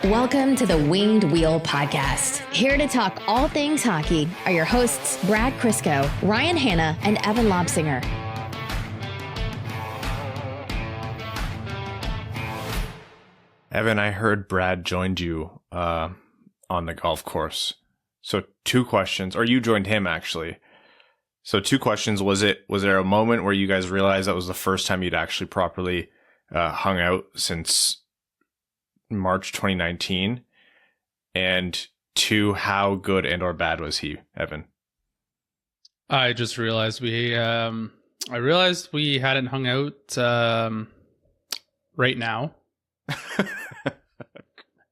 Welcome to the Winged Wheel Podcast. Here to talk all things hockey are your hosts, Brad Crisco, Ryan Hanna, and Evan Lobsinger. Evan, I heard Brad joined you on the golf course. So two questions, or you joined him actually. So two questions. Was there a moment where you guys realized that was the first time you'd actually properly hung out since March 2019? And two, how good and or bad was he, Evan? I just realized we hadn't hung out right now.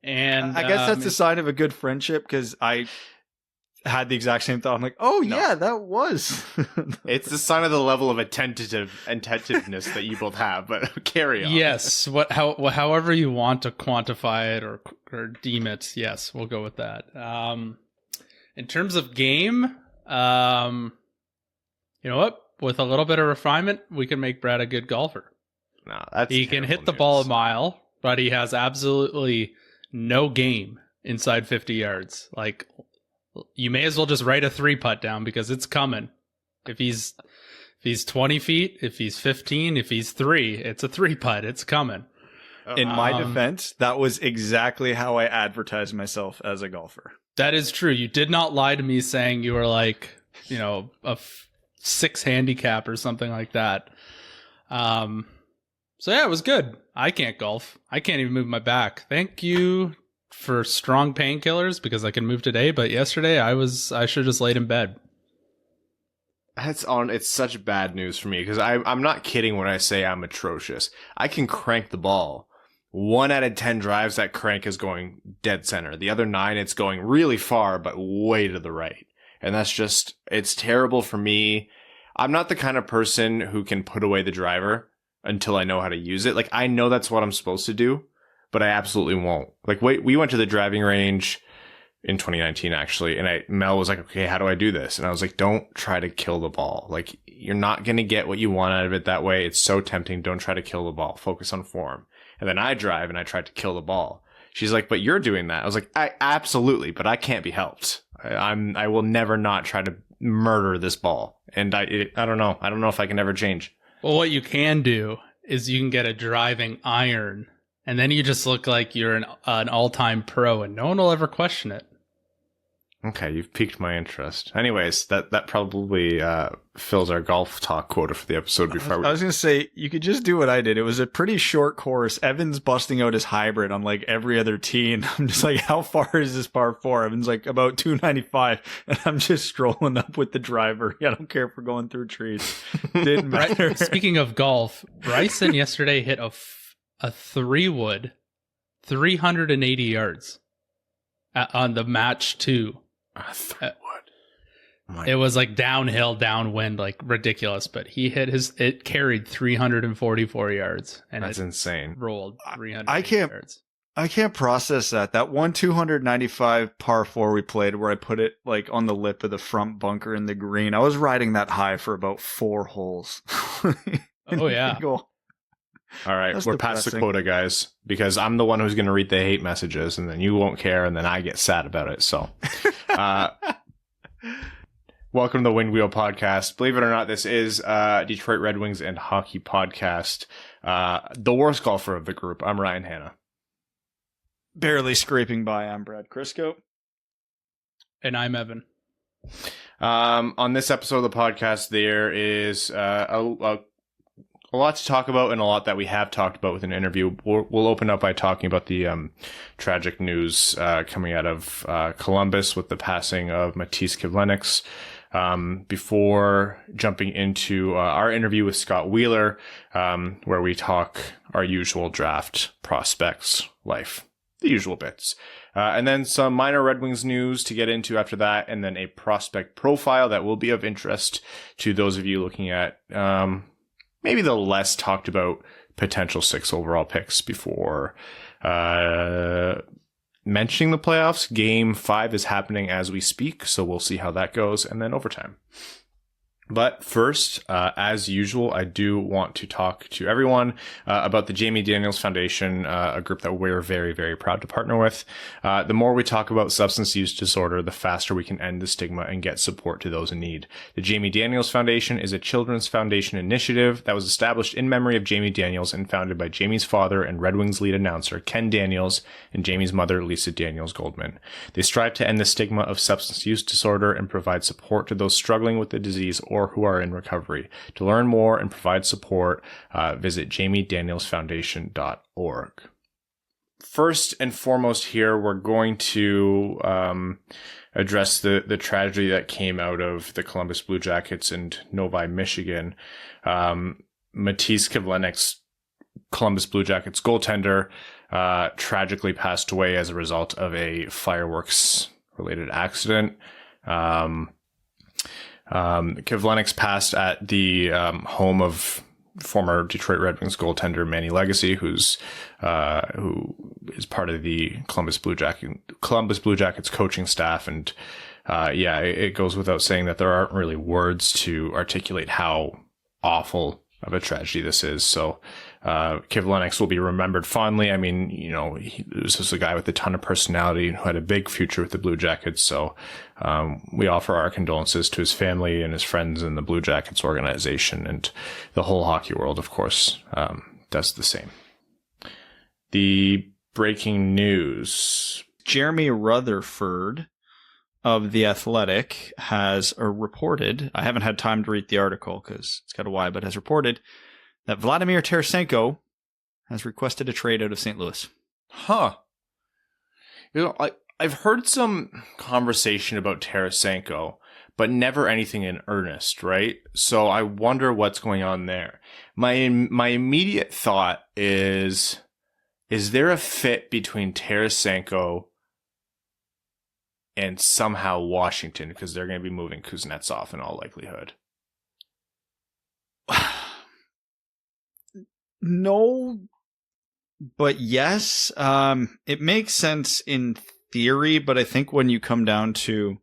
And I guess that's a sign of a good friendship, because I had the exact same thought. I'm like, oh no. Yeah, that was. It's a sign of the level of attentiveness that you both have, but carry on. Yes, however you want to quantify it or deem it, yes, we'll go with that. In terms of game, you know what? With a little bit of refinement, we can make Brad a good golfer. No, that's he can hit the ball a mile, but he has absolutely no game inside 50 yards. Like, you may as well just write a 3-putt down, because it's coming. If he's 20 feet, if he's 15, if he's 3, it's a 3-putt. It's coming. In my defense, that was exactly how I advertised myself as a golfer. That is true. You did not lie to me saying you were like, you know, a 6 handicap or something like that. So yeah, it was good. I can't golf. I can't even move my back. Thank you for strong painkillers, because I can move today, but yesterday I should have just laid in bed. It's such bad news for me, because I'm not kidding when I say I'm atrocious. I can crank the ball. 1 out of 10 drives, that crank is going dead center. The other 9, it's going really far, but way to the right. And that's just, it's terrible for me. I'm not the kind of person who can put away the driver until I know how to use it. Like, I know that's what I'm supposed to do, but I absolutely won't. Like, we went to the driving range in 2019, actually, and Mel was like, okay, how do I do this? And I was like, don't try to kill the ball. Like, you're not going to get what you want out of it that way. It's so tempting. Don't try to kill the ball. Focus on form. And then I drive and I tried to kill the ball. She's like, but you're doing that. I was like, absolutely, but I can't be helped. I will never not try to murder this ball. And I don't know. I don't know if I can ever change. Well, what you can do is you can get a driving iron, and then you just look like you're an all-time pro, and no one will ever question it. Okay, you've piqued my interest. Anyways, that probably fills our golf talk quota for the episode. I was going to say, you could just do what I did. It was a pretty short course. Evan's busting out his hybrid on like every other tee, and I'm just like, how far is this par 4? Evan's like, about 295, and I'm just strolling up with the driver. I don't care if we're going through trees. Didn't matter. Speaking of golf, Bryson yesterday hit a 3-wood, 380 yards on the match 2. It was like downhill, downwind, like ridiculous, but he hit it carried 344 yards, and that's insane. Rolled 300 yards. I can't process that. That 295 par 4 we played, where I put it like on the lip of the front bunker in the green. I was riding that high for about 4 holes. Oh yeah. All right, we're past the quota, guys, because I'm the one who's going to read the hate messages, and then you won't care, and then I get sad about it. So, welcome to the Winged Wheel Podcast. Believe it or not, this is Detroit Red Wings and hockey podcast. The worst golfer of the group. I'm Ryan Hanna. Barely scraping by. I'm Brad Crisco. And I'm Evan. On this episode of the podcast, there is a lot to talk about, and a lot that we have talked about with an interview. We'll open up by talking about the tragic news coming out of Columbus with the passing of Matiss Kivlenieks. Before jumping into our interview with Scott Wheeler, where we talk our usual draft prospects, life, the usual bits. And then some minor Red Wings news to get into after that, and then a prospect profile that will be of interest to those of you looking at maybe the less talked about potential 6 overall picks before mentioning the playoffs. Game 5 is happening as we speak, so we'll see how that goes, and then overtime. But first, as usual, I do want to talk to everyone about the Jamie Daniels Foundation, a group that we're very, very proud to partner with. The more we talk about substance use disorder, the faster we can end the stigma and get support to those in need. The Jamie Daniels Foundation is a children's foundation initiative that was established in memory of Jamie Daniels and founded by Jamie's father and Red Wings lead announcer Ken Daniels and Jamie's mother Lisa Daniels Goldman. They strive to end the stigma of substance use disorder and provide support to those struggling with the disease or who are in recovery. To learn more and provide support, visit jamiedanielsfoundation.org. First and foremost here, we're going to address the tragedy that came out of the Columbus Blue Jackets and Novi, Michigan. Matiss Kivlenieks, Columbus Blue Jackets goaltender, tragically passed away as a result of a fireworks-related accident. Kivlenieks passed at the home of former Detroit Red Wings goaltender Manny Legacy, who is part of the Columbus Blue Jackets coaching staff. And it goes without saying that there aren't really words to articulate how awful of a tragedy this is. So Kivlenieks will be remembered fondly. I mean, he was just a guy with a ton of personality who had a big future with the Blue Jackets. So we offer our condolences to his family and his friends in the Blue Jackets organization, and the whole hockey world, of course, does the same. The breaking news. Jeremy Rutherford of The Athletic has reported, I haven't had time to read the article because it's got a Y, but has reported that Vladimir Tarasenko has requested a trade out of St. Louis. Huh. I've heard some conversation about Tarasenko, but never anything in earnest, right? So I wonder what's going on there. My immediate thought is there a fit between Tarasenko and somehow Washington, because they're going to be moving Kuznetsov in all likelihood? No, but yes. It makes sense in theory, but I think when you come down to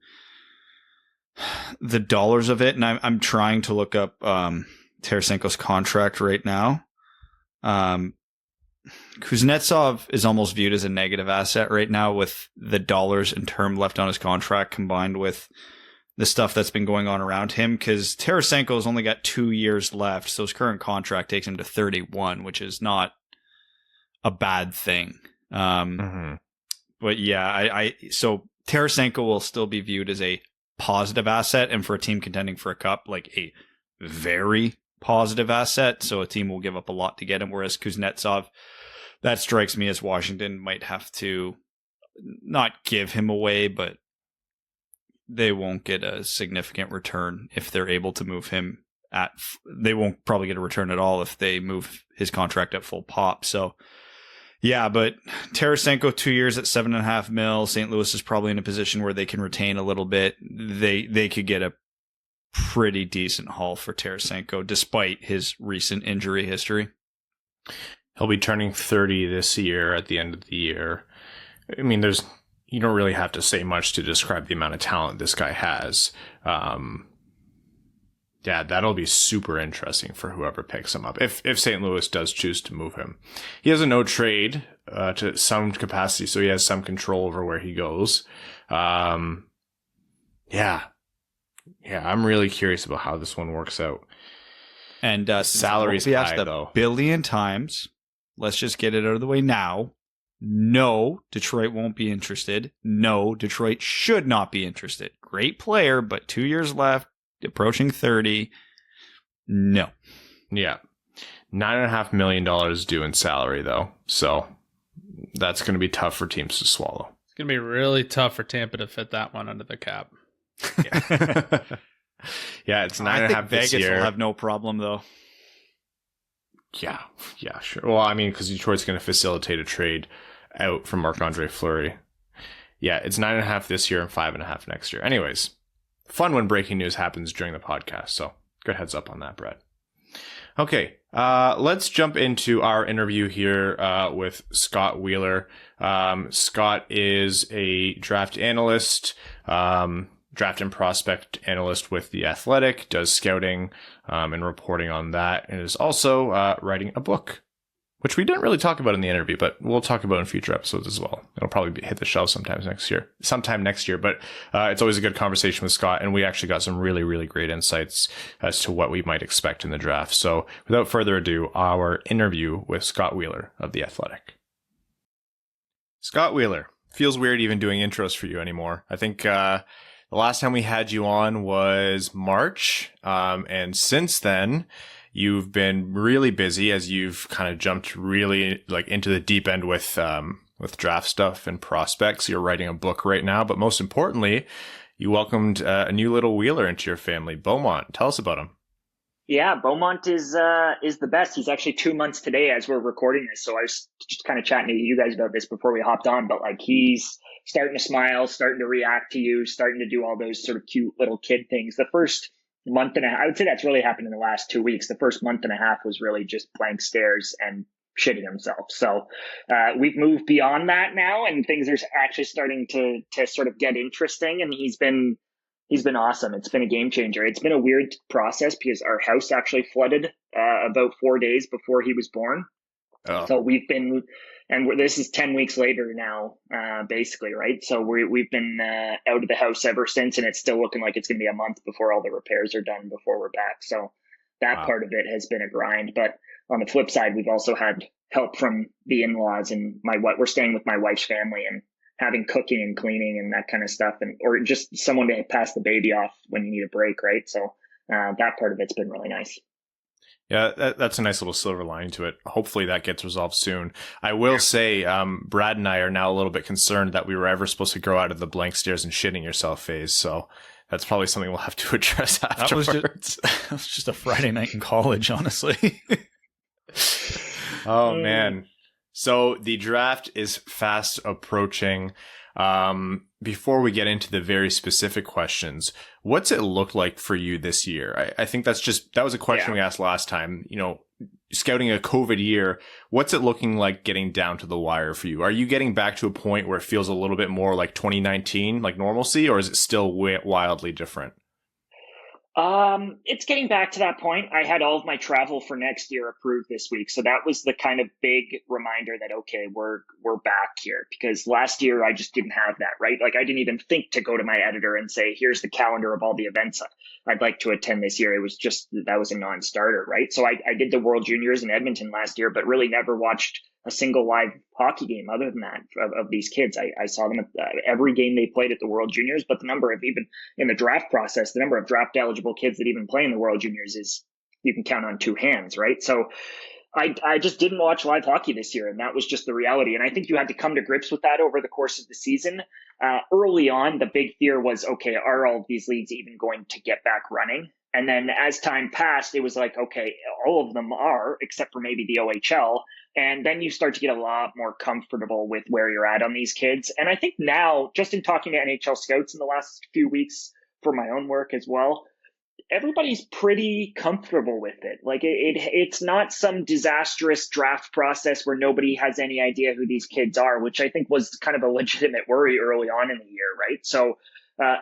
the dollars of it, and I'm trying to look up Tarasenko's contract right now. Kuznetsov is almost viewed as a negative asset right now with the dollars and term left on his contract combined with the stuff that's been going on around him, because Tarasenko's only got 2 years left, so his current contract takes him to 31, which is not a bad thing. But yeah, so Tarasenko will still be viewed as a positive asset, and for a team contending for a cup, like a very positive asset. So a team will give up a lot to get him, whereas Kuznetsov, that strikes me as Washington might have to not give him away, but they won't get a significant return if they're able to move him they won't probably get a return at all if they move his contract at full pop. So yeah, but Tarasenko 2 years at $7.5 million. St. Louis is probably in a position where they can retain a little bit. They could get a pretty decent haul for Tarasenko despite his recent injury history. He'll be turning 30 this year at the end of the year. I mean, you don't really have to say much to describe the amount of talent this guy has. Yeah, that'll be super interesting for whoever picks him up. If St. Louis does choose to move him. He has a no trade to some capacity, so he has some control over where he goes. Yeah, I'm really curious about how this one works out. And salary's high, though. 1 billion times. Let's just get it out of the way now. No, Detroit won't be interested. No, Detroit should not be interested. Great player, but 2 years left, approaching 30. No. Yeah. $9.5 million due in salary, though. So that's going to be tough for teams to swallow. It's going to be really tough for Tampa to fit that one under the cap. Yeah, yeah, it's 9.5 this Vegas year. will have no problem, though. Yeah, sure. Well, I mean, because Detroit's going to facilitate a trade out from Marc-Andre Fleury. Yeah, it's 9.5 this year and 5.5 next year. Anyways, fun when breaking news happens during the podcast. So good heads up on that, Brad. Okay, let's jump into our interview here with Scott Wheeler. Scott is a draft analyst. draft and prospect analyst with The Athletic, does scouting and reporting on that, and is also writing a book, which we didn't really talk about in the interview, but we'll talk about in future episodes as well. It'll probably hit the shelves sometime next year. But it's always a good conversation with Scott, and we actually got some really, really great insights as to what we might expect in the draft. So without further ado, our interview with Scott Wheeler of The Athletic. Scott Wheeler, feels weird even doing intros for you anymore. I think the last time we had you on was March, and since then, you've been really busy as you've kind of jumped really like into the deep end with draft stuff and prospects. You're writing a book right now, but most importantly, you welcomed a new little Wheeler into your family, Beaumont. Tell us about him. Yeah, Beaumont is the best. He's actually 2 months today as we're recording this. So I was just kind of chatting to you guys about this before we hopped on, but like he's starting to smile, starting to react to you, starting to do all those sort of cute little kid things. The first month and a half, I would say that's really happened in the last 2 weeks. The first month and a half was really just blank stares and shitting himself. So we've moved beyond that now, and things are actually starting to sort of get interesting. And he's been awesome. It's been a game changer. It's been a weird process because our house actually flooded about 4 days before he was born. Oh. So we've been, and this is 10 weeks later now, basically, right? So we've been out of the house ever since, and it's still looking like it's going to be a month before all the repairs are done before we're back. So that part of it has been a grind. But on the flip side, we've also had help from the in-laws, and we're staying with my wife's family and having cooking and cleaning and that kind of stuff, or just someone to pass the baby off when you need a break, right? So that part of it's been really nice. Yeah, that's a nice little silver lining to it. Hopefully that gets resolved soon. I will say, Brad and I are now a little bit concerned that we were ever supposed to grow out of the blank stares and shitting yourself phase. So that's probably something we'll have to address afterwards. That was just a Friday night in college, honestly. Oh, man. So the draft is fast approaching. Before we get into the very specific questions, what's it look like for you this year? I think that was a question we asked last time. You know, scouting a COVID year, what's it looking like getting down to the wire for you? Are you getting back to a point where it feels a little bit more like 2019, like normalcy, or is it still wildly different? It's getting back to that point. I had all of my travel for next year approved this week. So that was the kind of big reminder that, okay, we're back here, because last year I just didn't have that, right? Like I didn't even think to go to my editor and say, here's the calendar of all the events I'd like to attend this year. It was just, that was a non-starter, right? So I did the World Juniors in Edmonton last year, but really never watched a single live hockey game other than that of these kids. I saw them at every game they played at the World Juniors, but the number of, even in the draft process, the number of draft eligible kids that even play in the World Juniors is, you can count on two hands, right? So I just didn't watch live hockey this year, and that was just the reality. And I think you had to come to grips with that over the course of the season. Early on, the big fear was, okay, are all of these leagues even going to get back running? And then as time passed, it was like, okay, all of them are, except for maybe the OHL. And then you start to get a lot more comfortable with where you're at on these kids. And I think now, just in talking to NHL scouts in the last few weeks for my own work as well, everybody's pretty comfortable with it. Like it's not some disastrous draft process where nobody has any idea who these kids are, which I think was kind of a legitimate worry early on in the year, right? So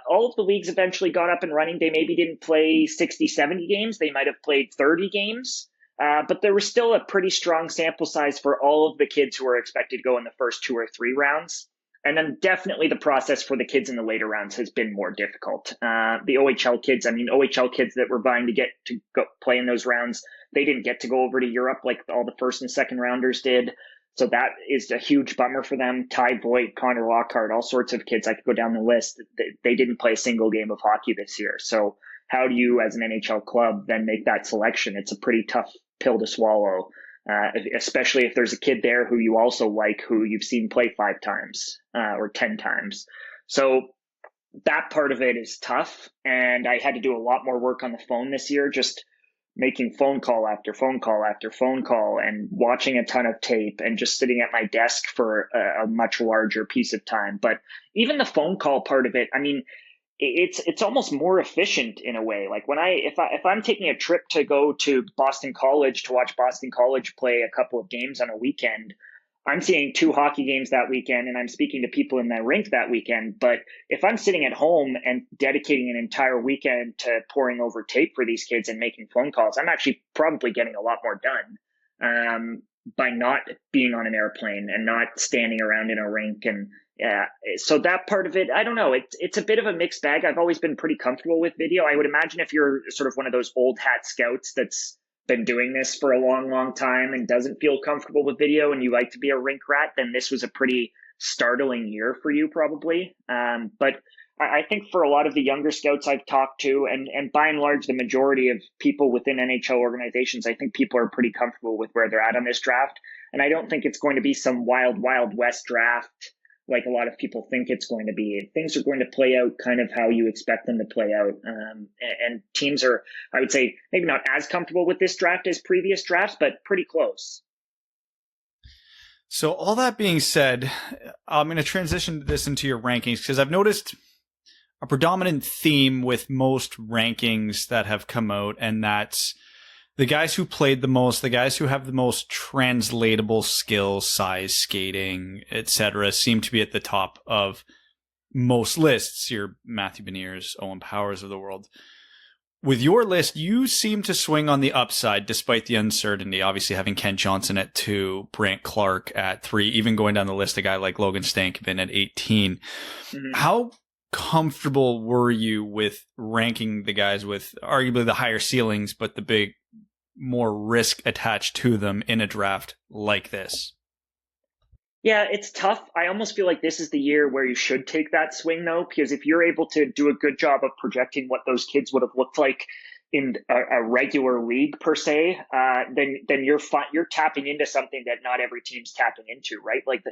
all of the leagues eventually got up and running. They maybe didn't play 60, 70 games. They might have played 30 games. But there was still a pretty strong sample size for all of the kids who were expected to go in the first 2 or 3 rounds. And then definitely the process for the kids in the later rounds has been more difficult. The OHL kids that were vying to get to go play in those rounds, they didn't get to go over to Europe like all the first and second rounders did. So that is a huge bummer for them. Ty Voigt, Connor Lockhart, all sorts of kids. I could go down the list. They didn't play a single game of hockey this year. So how do you, as an NHL club, then make that selection? It's a pretty tough pill to swallow, especially if there's a kid there who you also like, who you've seen play 5 times or 10 times. So that part of it is tough. And I had to do a lot more work on the phone this year, just making phone call after phone call after phone call and watching a ton of tape and just sitting at my desk for a much larger piece of time. But even the phone call part of it, I mean, it's almost more efficient in a way. Like if I'm taking a trip to go to Boston College to watch Boston College play a couple of games on a weekend, I'm seeing 2 hockey games that weekend and I'm speaking to people in that rink that weekend. But if I'm sitting at home and dedicating an entire weekend to poring over tape for these kids and making phone calls, I'm actually probably getting a lot more done by not being on an airplane and not standing around in a rink. And so that part of it, I don't know. It's a bit of a mixed bag. I've always been pretty comfortable with video. I would imagine if you're sort of one of those old hat scouts that's been doing this for a long, long time and doesn't feel comfortable with video and you like to be a rink rat, then this was a pretty startling year for you probably. But I think for a lot of the younger scouts I've talked to, and by and large, the majority of people within NHL organizations, I think people are pretty comfortable with where they're at on this draft. And I don't think it's going to be some wild, wild west draft like a lot of people think it's going to be. Things are going to play out kind of how you expect them to play out. And teams are, I would say, maybe not as comfortable with this draft as previous drafts, but pretty close. So all that being said, I'm going to transition this into your rankings because I've noticed a predominant theme with most rankings that have come out, and that's the guys who played the most, the guys who have the most translatable skills, size, skating, etc., seem to be at the top of most lists. Your Matthew Beniers, Owen Powers of the world. With your list, you seem to swing on the upside despite the uncertainty. Obviously, having Kent Johnson at 2, Brant Clark at 3, even going down the list, a guy like Logan Stankoven at 18. Mm-hmm. How comfortable were you with ranking the guys with arguably the higher ceilings, but the big more risk attached to them in a draft like this? Yeah, it's tough. I almost feel like this is the year where you should take that swing, though, because if you're able to do a good job of projecting what those kids would have looked like in a regular league per se, then you're tapping into something that not every team's tapping into, right? Like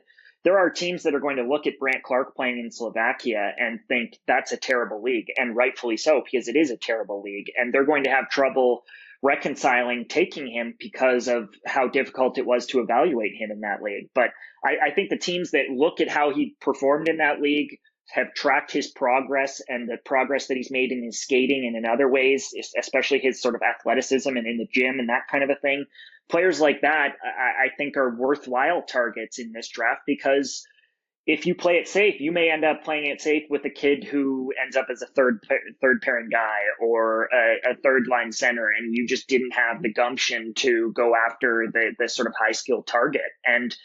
there are teams that are going to look at Brant Clark playing in Slovakia and think that's a terrible league, and rightfully so, because it is a terrible league, and they're going to have trouble reconciling taking him because of how difficult it was to evaluate him in that league. But I think the teams that look at how he performed in that league have tracked his progress and the progress that he's made in his skating and in other ways, especially his sort of athleticism and in the gym and that kind of a thing. Players like that, I think, are worthwhile targets in this draft, because if you play it safe, you may end up playing it safe with a kid who ends up as a third pairing guy or a third line center, and you just didn't have the gumption to go after the sort of high skill target. And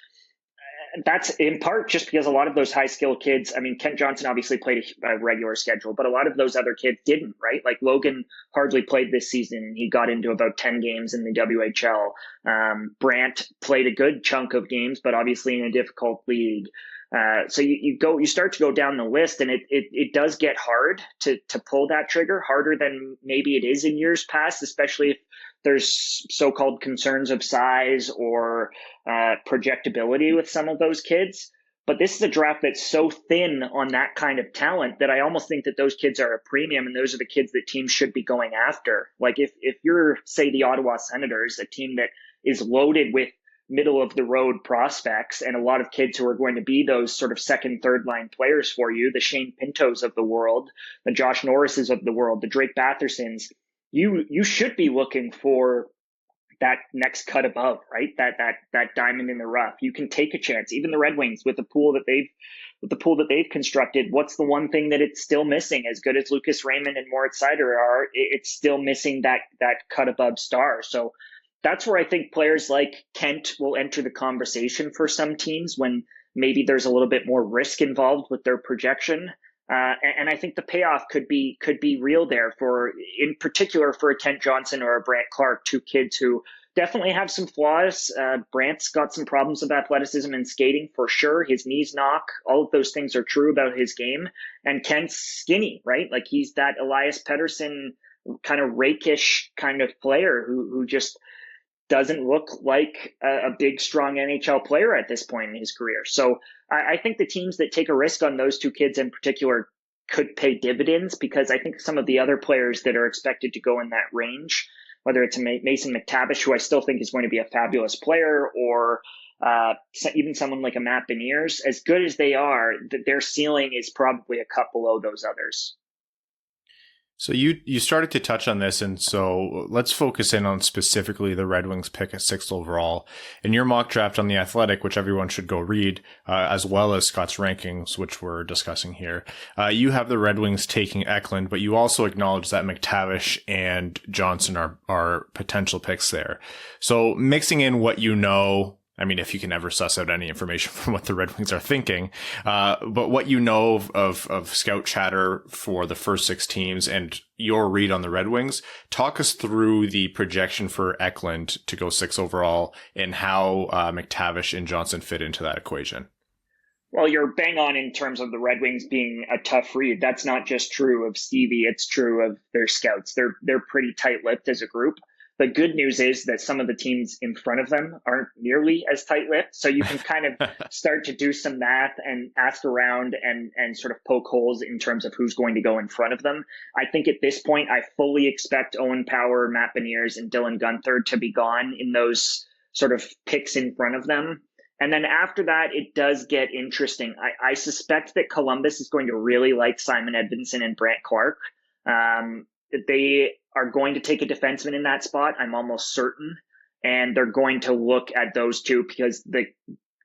that's in part just because a lot of those high skill kids, I mean, Kent Johnson obviously played a regular schedule, but a lot of those other kids didn't, right? Like Logan hardly played this season. He got into about 10 games in the WHL. Brant played a good chunk of games, but obviously in a difficult league. So you start to go down the list, and it does get hard to pull that trigger, harder than maybe it is in years past, especially if there's so-called concerns of size or projectability with some of those kids. But this is a draft that's so thin on that kind of talent that I almost think that those kids are a premium, and those are the kids that teams should be going after. Like if you're, say, the Ottawa Senators, a team that is loaded with middle of the road prospects and a lot of kids who are going to be those sort of second, third line players for you, the Shane Pintos of the world, the Josh Norrises of the world, the Drake Bathersons, you should be looking for that next cut above, right? That diamond in the rough. You can take a chance. Even the Red Wings with the pool that they've constructed, what's the one thing that it's still missing? As good as Lucas Raymond and Moritz Seider are, it's still missing that cut above star. So that's where I think players like Kent will enter the conversation for some teams when maybe there's a little bit more risk involved with their projection. And I think the payoff could be real there in particular for a Kent Johnson or a Brant Clark, 2 kids who definitely have some flaws. Brant's got some problems of athleticism and skating for sure. His knees knock. All of those things are true about his game. And Kent's skinny, right? Like he's that Elias Pettersson kind of rakish kind of player who just doesn't look like a big, strong NHL player at this point in his career. So I think the teams that take a risk on those 2 kids in particular could pay dividends, because I think some of the other players that are expected to go in that range, whether it's a Mason McTavish, who I still think is going to be a fabulous player, or even someone like a Matt Beniers, as good as they are, their ceiling is probably a cut below those others. So you started to touch on this, and so let's focus in on specifically the Red Wings pick at 6th overall. In your mock draft on The Athletic, which everyone should go read, as well as Scott's rankings, which we're discussing here, you have the Red Wings taking Eklund, but you also acknowledge that McTavish and Johnson are potential picks there. So mixing in what you know, I mean, if you can ever suss out any information from what the Red Wings are thinking, but what you know of scout chatter for the first 6 teams and your read on the Red Wings, talk us through the projection for Eklund to go 6 overall and how McTavish and Johnson fit into that equation. Well, you're bang on in terms of the Red Wings being a tough read. That's not just true of Stevie. It's true of their scouts. They're pretty tight-lipped as a group. The good news is that some of the teams in front of them aren't nearly as tight-lipped. So you can kind of start to do some math and ask around and sort of poke holes in terms of who's going to go in front of them. I think at this point, I fully expect Owen Power, Matt Beniers, and Dylan Guenther to be gone in those sort of picks in front of them. And then after that, it does get interesting. I suspect that Columbus is going to really like Simon Edvinsson and Brant Clark. They are going to take a defenseman in that spot, I'm almost certain. And they're going to look at those two because the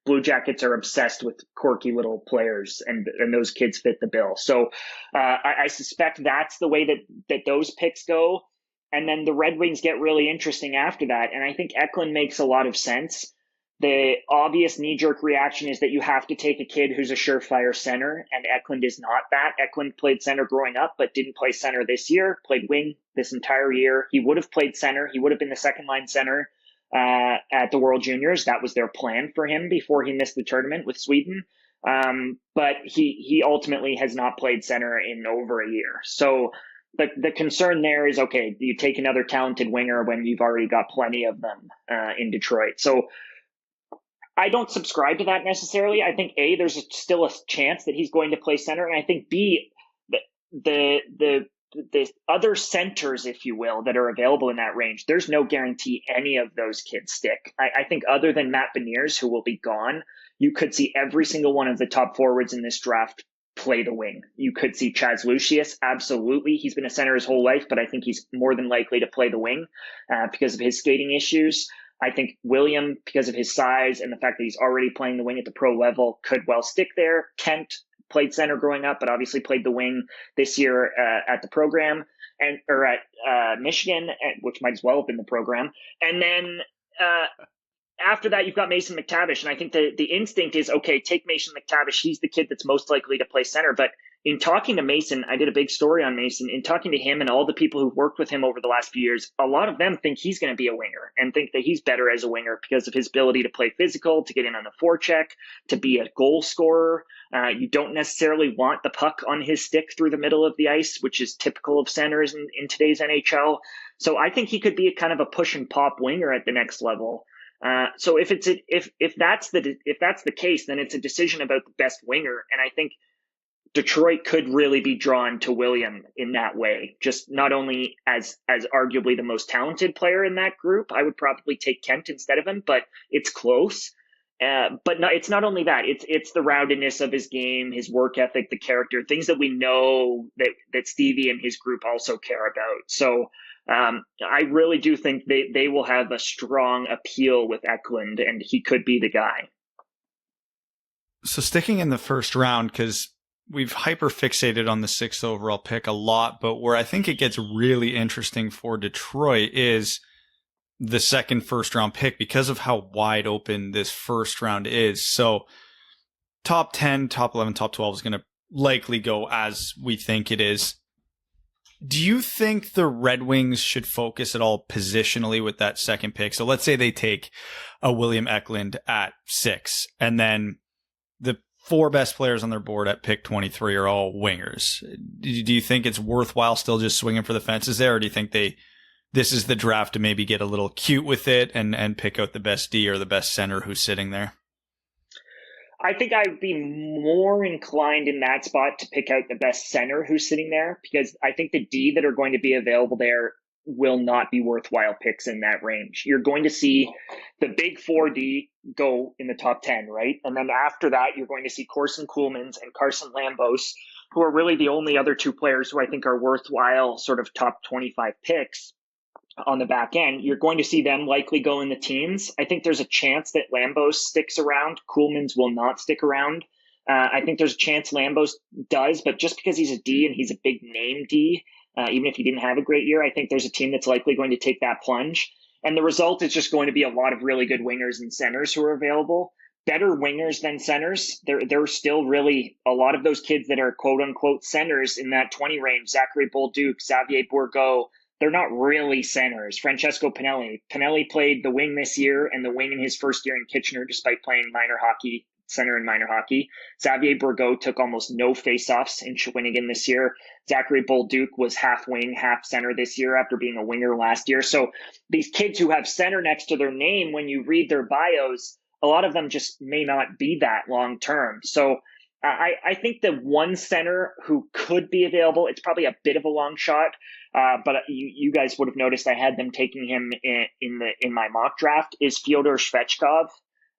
Blue Jackets are obsessed with quirky little players, and those kids fit the bill. So I suspect that's the way that those picks go. And then the Red Wings get really interesting after that. And I think Eklund makes a lot of sense. The obvious knee-jerk reaction is that you have to take a kid who's a surefire center, and Eklund is not that. Eklund played center growing up, but didn't play center this year, played wing this entire year. He would have played center. He would have been the second-line center at the World Juniors. That was their plan for him before he missed the tournament with Sweden. But he ultimately has not played center in over a year. So the concern there is, okay, you take another talented winger when you've already got plenty of them in Detroit. So I don't subscribe to that necessarily. I think A, there's still a chance that he's going to play center, and I think B, the other centers, if you will, that are available in that range, there's no guarantee any of those kids stick. I think other than Matt Beniers, who will be gone, you could see every single one of the top forwards in this draft play the wing. You could see Chaz Lucius, absolutely. He's been a center his whole life, but I think he's more than likely to play the wing because of his skating issues. I think William, because of his size and the fact that he's already playing the wing at the pro level, could well stick there. Kent played center growing up, but obviously played the wing this year at the program or at Michigan, which might as well have been the program. And then after that, you've got Mason McTavish. And I think the instinct is, okay, take Mason McTavish. He's the kid that's most likely to play center. But in talking to Mason, I did a big story on Mason. In talking to him and all the people who've worked with him over the last few years, a lot of them think he's going to be a winger and think that he's better as a winger because of his ability to play physical, to get in on the forecheck, to be a goal scorer. You don't necessarily want the puck on his stick through the middle of the ice, which is typical of centers in today's NHL. So I think he could be a kind of a push and pop winger at the next level. So if that's the case, then it's a decision about the best winger, and I think Detroit could really be drawn to William in that way. Just not only as arguably the most talented player in that group, I would probably take Kent instead of him, but it's close. But no, it's not only that. It's the roundedness of his game, his work ethic, the character, things that we know that Stevie and his group also care about. So I really do think they will have a strong appeal with Eklund, and he could be the guy. So sticking in the first round, because we've hyper fixated on the 6th overall pick a lot, but where I think it gets really interesting for Detroit is the second first round pick because of how wide open this first round is. So top 10, top 11, top 12 is going to likely go as we think it is. Do you think the Red Wings should focus at all positionally with that second pick? So let's say they take a William Eklund at 6, and then the 4 best players on their board at pick 23 are all wingers. Do you think it's worthwhile still just swinging for the fences there, or do you think this is the draft to maybe get a little cute with it and pick out the best D or the best center who's sitting there? I think I'd be more inclined in that spot to pick out the best center who's sitting there, because I think the D that are going to be available there will not be worthwhile picks in that range. You're going to see the big 4D go in the top 10, right? And then after that, you're going to see Corson Kuhlmans and Carson Lambos who are really the only other two players who I think are worthwhile sort of top 25 picks on the back end, you're going to see them likely go in the teens. I think there's a chance that Lambos sticks around. Coolman's will not stick around. I think there's a chance Lambos does, but just because he's a D and he's a big name D, even if he didn't have a great year, I think there's a team that's likely going to take that plunge. And the result is just going to be a lot of really good wingers and centers who are available. Better wingers than centers. There are still really a lot of those kids that are quote unquote centers in that 20 range. Zachary Bolduc, Xavier Bourgault. They're not really centers. Francesco Pinelli. Pinelli played the wing this year and the wing in his first year in Kitchener, despite playing center in minor hockey. Xavier Bourgault took almost no faceoffs in Shawinigan this year. Zachary Bolduc was half wing, half center this year after being a winger last year. So these kids who have center next to their name, when you read their bios, a lot of them just may not be that long term. So I think the one center who could be available, it's probably a bit of a long shot, but you guys would have noticed I had them taking him in my mock draft, is Fyodor Shvechkov.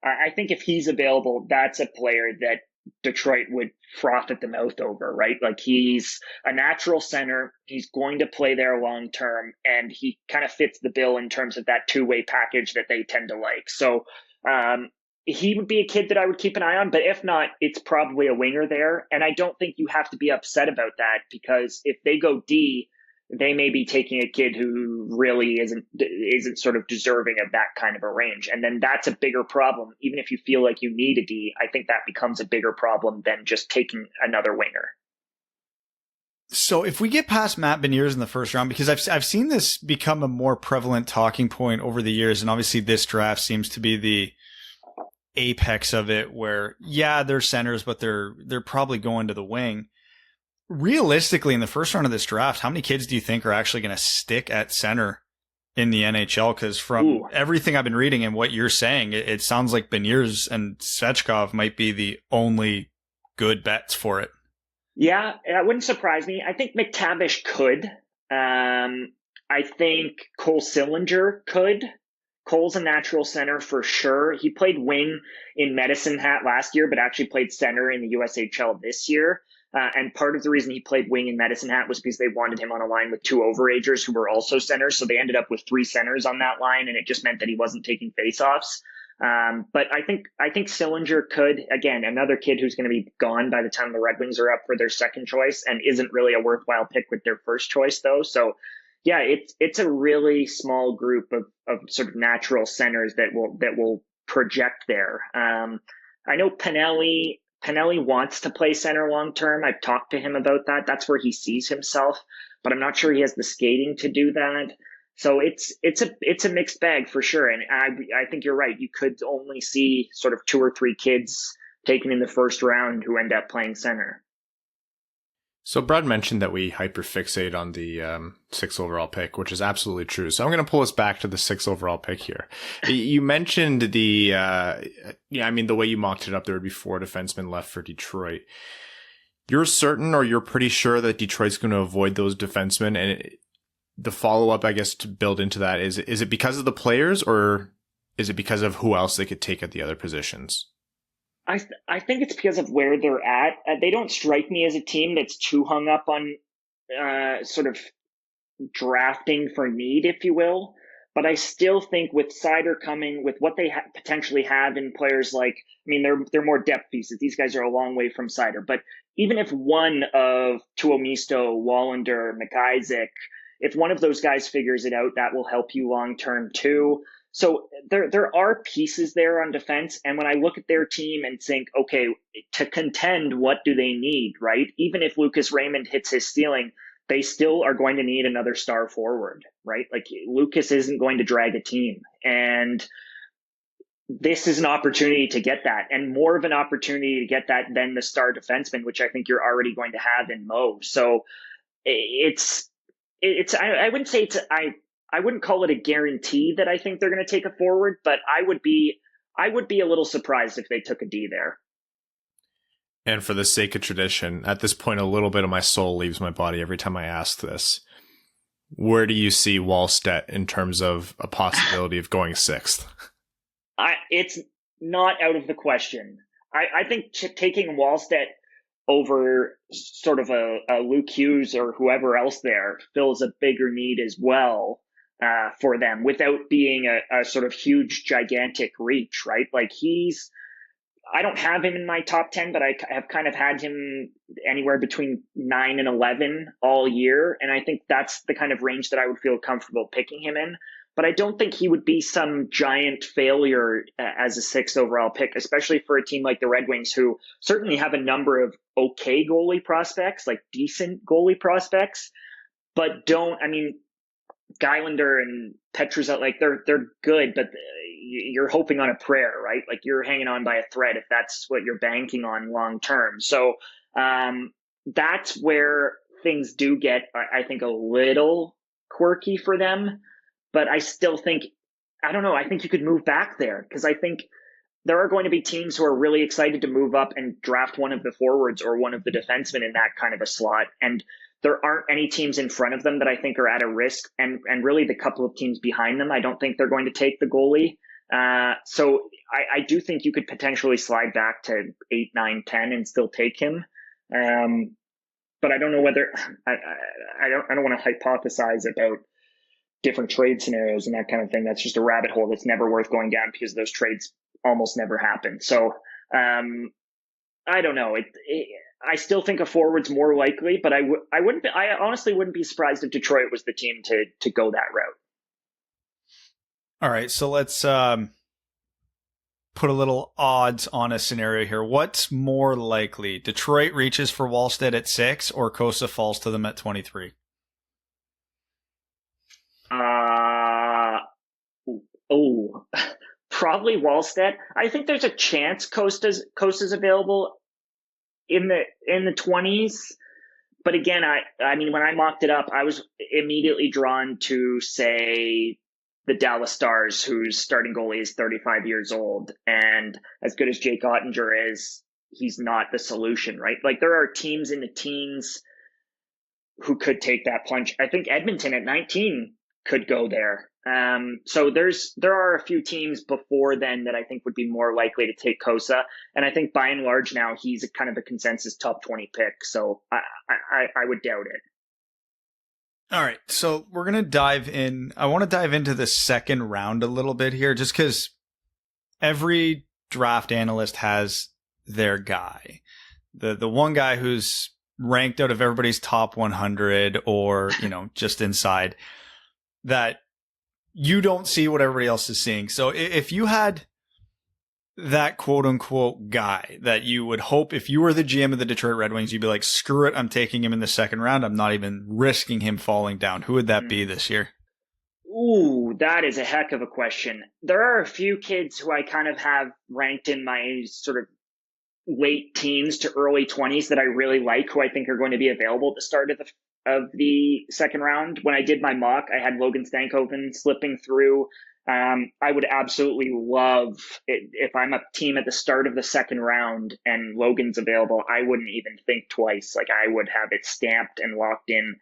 I think if he's available, that's a player that Detroit would froth at the mouth over, right? Like, he's a natural center. He's going to play there long term, and he kind of fits the bill in terms of that two-way package that they tend to like. So he would be a kid that I would keep an eye on, but if not, it's probably a winger there. And I don't think you have to be upset about that, because if they go D, they may be taking a kid who really isn't sort of deserving of that kind of a range. And then that's a bigger problem. Even if you feel like you need a D, I think that becomes a bigger problem than just taking another winger. So if we get past Matt Beniers in the first round, because I've seen this become a more prevalent talking point over the years, and obviously this draft seems to be the apex of it, where they're centers, but they're probably going to the wing. Realistically, in the first round of this draft, how many kids do you think are actually going to stick at center in the NHL? Because from everything I've been reading and what you're saying, it sounds like Beniers and Svechkov might be the only good bets for it. Yeah, that wouldn't surprise me. I think McTavish could. I think Cole Sillinger could. Cole's a natural center for sure. He played wing in Medicine Hat last year, but actually played center in the USHL this year. And part of the reason he played wing in Medicine Hat was because they wanted him on a line with two overagers who were also centers. So they ended up with three centers on that line, and it just meant that he wasn't taking faceoffs. But I think Sillinger could. Again, another kid who's going to be gone by the time the Red Wings are up for their second choice, and isn't really a worthwhile pick with their first choice, though. So yeah, it's a really small group of sort of natural centers that will project there. I know Pinelli wants to play center long term. I've talked to him about that. That's where he sees himself, but I'm not sure he has the skating to do that. So it's a mixed bag for sure. And I think you're right. You could only see sort of 2 or 3 kids taken in the first round who end up playing center. So Brad mentioned that we hyperfixate on the 6th overall pick, which is absolutely true. So I'm going to pull us back to the 6th overall pick here. You mentioned the way you mocked it up, there would be 4 defensemen left for Detroit. You're certain, or you're pretty sure, that Detroit's going to avoid those defensemen? And the follow-up, I guess, to build into that is it because of the players, or is it because of who else they could take at the other positions? I think it's because of where they're at. They don't strike me as a team that's too hung up on sort of drafting for need, if you will. But I still think with Seider coming, with what they potentially have in players like, I mean, they're more depth pieces. These guys are a long way from Seider. But even if one of Tuomisto, Wallander, McIsaac, if one of those guys figures it out, that will help you long term too. So there are pieces there on defense. And when I look at their team and think, okay, to contend, what do they need, right? Even if Lucas Raymond hits his ceiling, they still are going to need another star forward, right? Like, Lucas isn't going to drag a team. And this is an opportunity to get that, and more of an opportunity to get that than the star defenseman, which I think you're already going to have in Mo. So I wouldn't say I wouldn't call it a guarantee that I think they're going to take a forward, but I would be a little surprised if they took a D there. And for the sake of tradition, at this point, a little bit of my soul leaves my body every time I ask this. Where do you see Wallstedt in terms of a possibility of going 6th? It's not out of the question. I think taking Wallstedt over sort of a Luke Hughes or whoever else there fills a bigger need as well for them without being a sort of huge, gigantic reach, right? Like I don't have him in my top 10, but I have kind of had him anywhere between 9 and 11 all year. And I think that's the kind of range that I would feel comfortable picking him in. But I don't think he would be some giant failure as a 6th overall pick, especially for a team like the Red Wings, who certainly have a number of okay goalie prospects, like decent goalie prospects, but Goaltender and Petruzzelli, like they're good, but you're hoping on a prayer, right? Like you're hanging on by a thread if that's what you're banking on long term. So that's where things do get, I think, a little quirky for them. But I still think, I don't know, I think you could move back there because I think there are going to be teams who are really excited to move up and draft one of the forwards or one of the defensemen in that kind of a slot. And there aren't any teams in front of them that I think are at a risk. And really the couple of teams behind them, I don't think they're going to take the goalie. So I do think you could potentially slide back to 8, 9, 10 and still take him. But I don't know whether I don't want to hypothesize about different trade scenarios and that kind of thing. That's just a rabbit hole that's never worth going down because those trades almost never happen. So I don't know. I still think a forward's more likely, but I honestly wouldn't be surprised if Detroit was the team to go that route. All right, so let's put a little odds on a scenario here. What's more likely? Detroit reaches for Wallstedt at 6 or Cossa falls to them at 23? Probably Wallstedt. I think there's a chance Costa's available in the 20s. But again, I mean, when I mocked it up, I was immediately drawn to, say, the Dallas Stars, whose starting goalie is 35 years old. And as good as Jake Ottinger is, he's not the solution, right? Like there are teams in the teens who could take that plunge. I think Edmonton at 19 could go there. So there are a few teams before then that I think would be more likely to take Cossa. And I think by and large now he's kind of a consensus top 20 pick. So I would doubt it. All right. So we're going to dive in. I want to dive into the second round a little bit here, just because every draft analyst has their guy. The one guy who's ranked out of everybody's top 100 or, just inside, that you don't see what everybody else is seeing. So if you had that quote unquote guy that you would hope, if you were the GM of the Detroit Red Wings, you'd be like, screw it, I'm taking him in the second round. I'm not even risking him falling down. Who would that be this year? Ooh, that is a heck of a question. There are a few kids who I kind of have ranked in my sort of late teens to early 20s that I really like, who I think are going to be available at the start of the second round. When I did my mock, I had Logan Stankoven slipping through. I would absolutely love it if I'm a team at the start of the second round and Logan's available. I wouldn't even think twice. Like I would have it stamped and locked in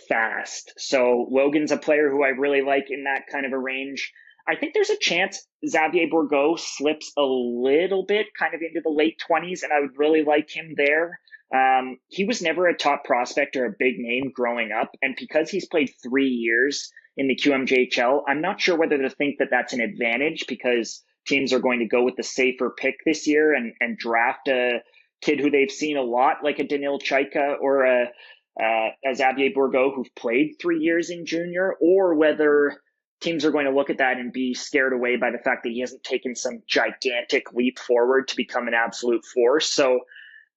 fast. So Logan's a player who I really like in that kind of a range. I think there's a chance Xavier Bourgault slips a little bit kind of into the late 20s, and I would really like him there. He was never a top prospect or a big name growing up, and because he's played 3 years in the QMJHL, I'm not sure whether to think that that's an advantage because teams are going to go with the safer pick this year and draft a kid who they've seen a lot, like a Danil Chaika or a Xavier Bourgault who've played 3 years in junior, or whether teams are going to look at that and be scared away by the fact that he hasn't taken some gigantic leap forward to become an absolute force. So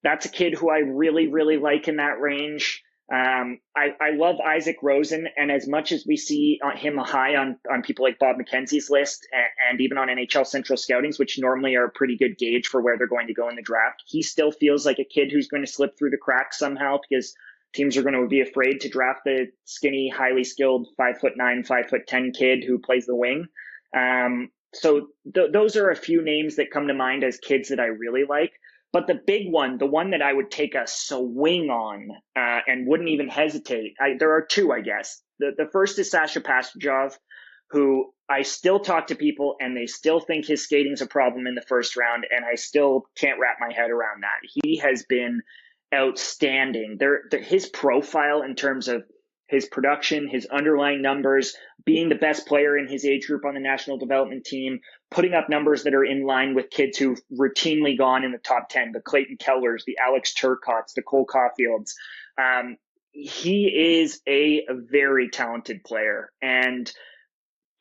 that's a kid who I really, really like in that range. I love Isaac Rosen, and as much as we see him high on people like Bob McKenzie's list and even on NHL Central Scoutings, which normally are a pretty good gauge for where they're going to go in the draft, he still feels like a kid who's going to slip through the cracks somehow because teams are going to be afraid to draft the skinny, highly skilled 5'9", 5'10" kid who plays the wing. So those are a few names that come to mind as kids that I really like. But the big one, the one that I would take a swing on and wouldn't even hesitate, there are two, I guess. The first is Sasha Pastujov, who I still talk to people and they still think his skating's a problem in the first round, and I still can't wrap my head around that. He has been outstanding. His profile in terms of his production, his underlying numbers, being the best player in his age group on the national development team, putting up numbers that are in line with kids who've routinely gone in the top 10, the Clayton Kellers, the Alex Turcotts, the Cole Caulfields. He is a very talented player, and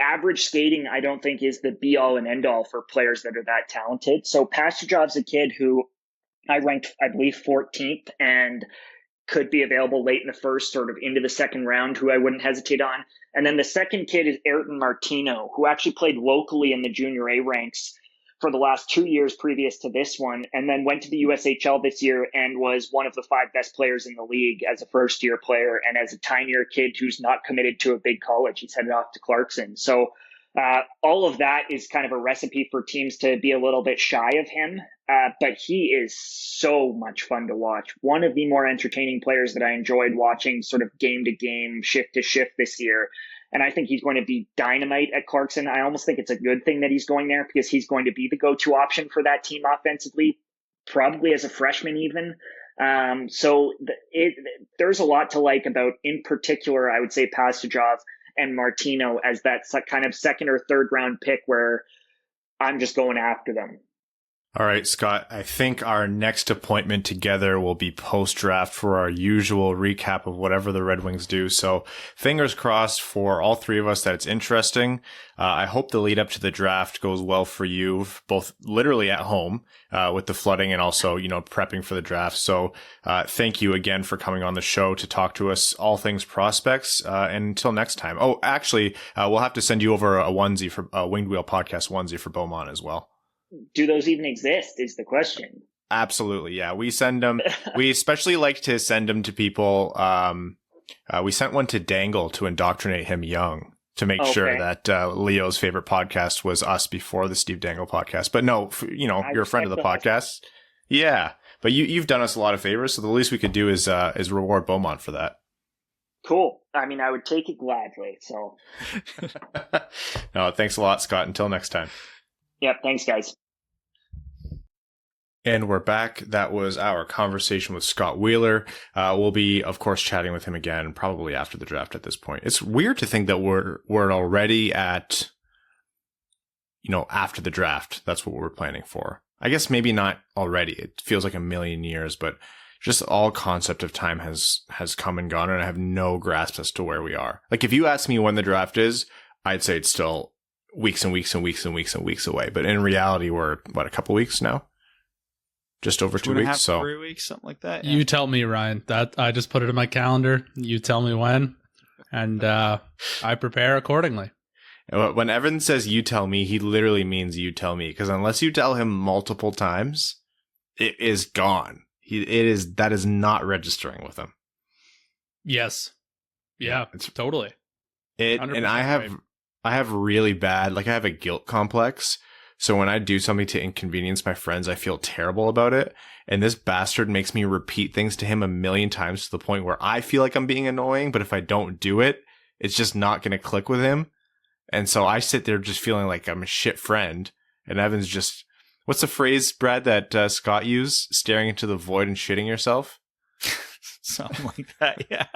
average skating, I don't think, is the be all and end all for players that are that talented. So Pastujov's a kid who I ranked, I believe, 14th and could be available late in the first, sort of into the second round, who I wouldn't hesitate on. And then the second kid is Ayrton Martino, who actually played locally in the junior A ranks for the last 2 years previous to this one, and then went to the USHL this year and was one of the 5 best players in the league as a first-year player and as a tinier kid who's not committed to a big college. He's headed off to Clarkson. So all of that is kind of a recipe for teams to be a little bit shy of him, but he is so much fun to watch. One of the more entertaining players that I enjoyed watching sort of game to game, shift to shift this year. And I think he's going to be dynamite at Clarkson. I almost think it's a good thing that he's going there because he's going to be the go-to option for that team offensively, probably as a freshman even. So there's a lot to like about, in particular, I would say Pastujov and Martino as that kind of second or third round pick where I'm just going after them. All right, Scott, I think our next appointment together will be post-draft for our usual recap of whatever the Red Wings do. So fingers crossed for all three of us that it's interesting. I hope the lead up to the draft goes well for you, both literally at home with the flooding and also, prepping for the draft. So thank you again for coming on the show to talk to us all things prospects. And until next time. Oh, actually, we'll have to send you over a onesie for a Winged Wheel podcast onesie for Beaumont as well. Do those even exist is the question. Absolutely. Yeah. We send them. We especially like to send them to people. We sent one to Dangle to indoctrinate him young to make sure that Leo's favorite podcast was us before the Steve Dangle podcast. But no, you're a friend of the podcast. Yeah. But you've done us a lot of favors. So the least we could do is reward Beaumont for that. Cool. I mean, I would take it gladly. So. No, thanks a lot, Scott. Until next time. Yep. Thanks, guys. And we're back. That was our conversation with Scott Wheeler. We'll be, of course, chatting with him again, probably after the draft at this point. It's weird to think that we're already at, after the draft. That's what we're planning for. I guess maybe not already. It feels like a million years, but just all concept of time has come and gone, and I have no grasp as to where we are. Like, if you ask me when the draft is, I'd say it's still weeks and weeks and weeks and weeks and weeks away. But in reality, we're, a couple weeks now? Just over 2 weeks. 3 weeks, something like that. Yeah. You tell me, Ryan. That I just put it in my calendar. You tell me when, and I prepare accordingly. When Evan says "you tell me," he literally means "you tell me," because unless you tell him multiple times, it is gone. That is not registering with him. Yes. Yeah. It's totally. And I have really bad, I have a guilt complex. So when I do something to inconvenience my friends, I feel terrible about it. And this bastard makes me repeat things to him a million times to the point where I feel like I'm being annoying. But if I don't do it, it's just not going to click with him. And so I sit there just feeling like I'm a shit friend. And Evan's just, what's the phrase, Brad, that Scott used? Staring into the void and shitting yourself? Something like that, yeah.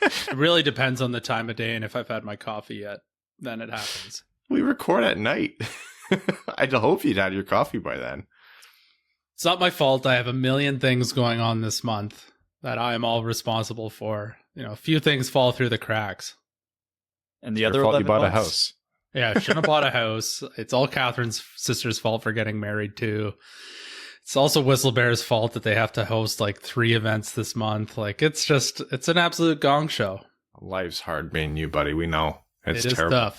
It really depends on the time of day and if I've had my coffee yet. Then it happens. We record at night. I'd hope you'd had your coffee by then. It's not my fault. I have a million things going on this month that I am all responsible for. A few things fall through the cracks. And the Your other fault 11 you bought months. a house. Yeah, I shouldn't have bought a house. It's all Catherine's sister's fault for getting married too. It's also Whistlebear's fault that they have to host 3 events this month. It's an absolute gong show. Life's hard being you, buddy. We know. It's terrible.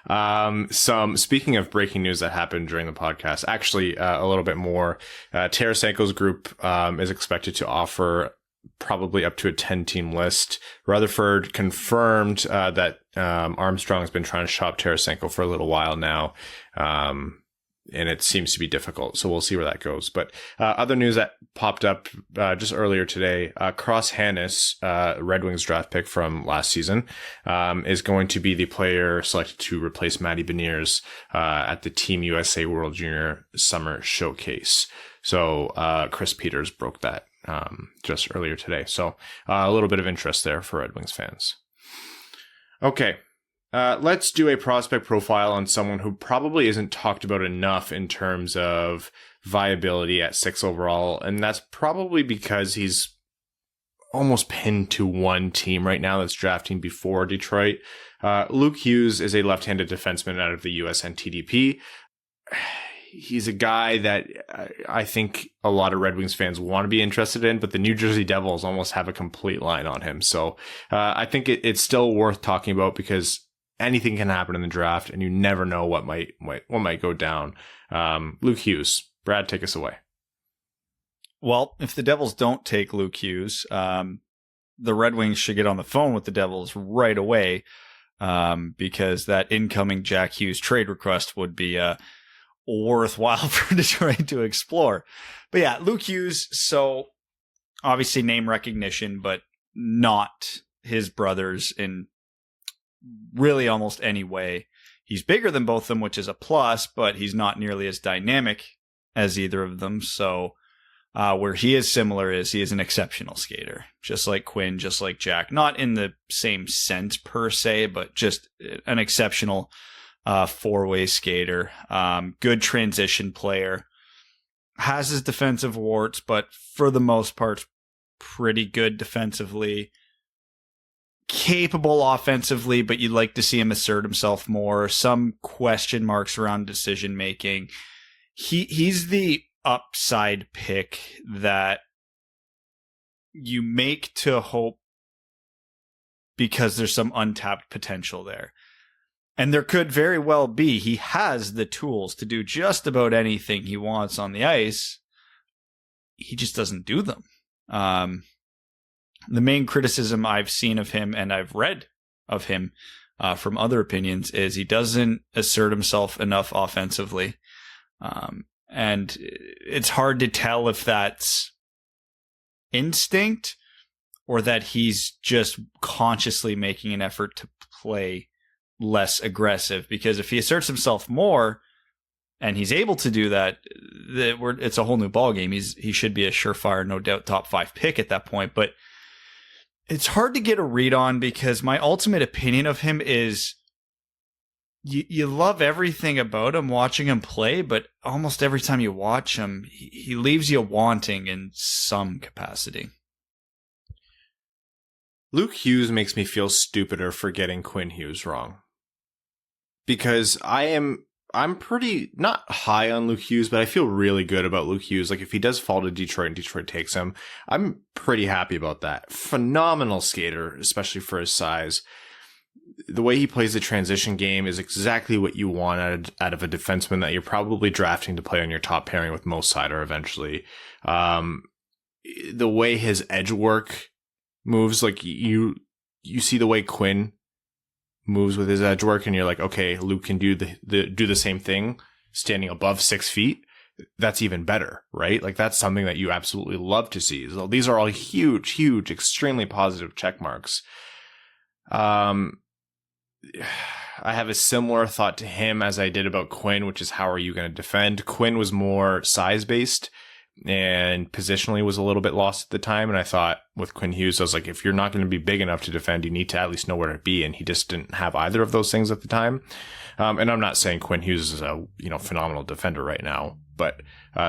Tough. Speaking of breaking news that happened during the podcast, actually, a little bit more, Tarasenko's group, is expected to offer probably up to a 10-team list. Rutherford confirmed, that, Armstrong has been trying to shop Tarasenko for a little while now. And it seems to be difficult. So we'll see where that goes. But other news that popped up just earlier today, Cross Hannes, Red Wings draft pick from last season, is going to be the player selected to replace Matty Beniers at the Team USA World Junior Summer Showcase. So Chris Peters broke that just earlier today. So a little bit of interest there for Red Wings fans. Okay. Let's do a prospect profile on someone who probably isn't talked about enough in terms of viability at 6 overall, and that's probably because he's almost pinned to one team right now that's drafting before Detroit. Luke Hughes is a left-handed defenseman out of the USNTDP. He's a guy that I think a lot of Red Wings fans want to be interested in, but the New Jersey Devils almost have a complete line on him. So I think it's still worth talking about because anything can happen in the draft, and you never know what might go down. Luke Hughes, Brad, take us away. Well, if the Devils don't take Luke Hughes, the Red Wings should get on the phone with the Devils right away, because that incoming Jack Hughes trade request would be worthwhile for Detroit to explore. But yeah, Luke Hughes, so obviously name recognition, but not his brothers in really almost any way. He's bigger than both of them, which is a plus, but he's not nearly as dynamic as either of them. So where he is similar is he is an exceptional skater, just like Quinn, just like Jack. Not in the same sense per se, but just an exceptional four-way skater. Good transition player. Has his defensive warts, but for the most part, pretty good defensively. Capable offensively, but you'd like to see him assert himself more. Some question marks around decision making. He's the upside pick that you make to hope because there's some untapped potential there. And there could very well be. He has the tools to do just about anything he wants on the ice. He just doesn't do them. The main criticism I've seen of him and I've read of him from other opinions is he doesn't assert himself enough offensively. And it's hard to tell if that's instinct or that he's just consciously making an effort to play less aggressive. Because if he asserts himself more and he's able to do that, it's a whole new ballgame. He should be a surefire, no doubt, top 5 pick at that point. But it's hard to get a read on because my ultimate opinion of him is you love everything about him watching him play, but almost every time you watch him, he leaves you wanting in some capacity. Luke Hughes makes me feel stupider for getting Quinn Hughes wrong. Because I'm pretty not high on Luke Hughes, but I feel really good about Luke Hughes. Like if he does fall to Detroit and Detroit takes him, I'm pretty happy about that. Phenomenal skater, especially for his size. The way he plays the transition game is exactly what you want out of a defenseman that you're probably drafting to play on your top pairing with Mo Seider eventually. The way his edge work moves, like you see the way Quinn moves with his edge work, and you're like, okay, Luke can do the same thing standing above 6 feet. That's even better, right? Like that's something that you absolutely love to see. So these are all huge, extremely positive check marks. I have a similar thought to him as I did about Quinn, which is how are you going to defend? Quinn was more size based and positionally was a little bit lost at the time. And I thought with Quinn Hughes, I was like, if you're not going to be big enough to defend, you need to at least know where to be. And he just didn't have either of those things at the time. And I'm not saying Quinn Hughes is a phenomenal defender right now, but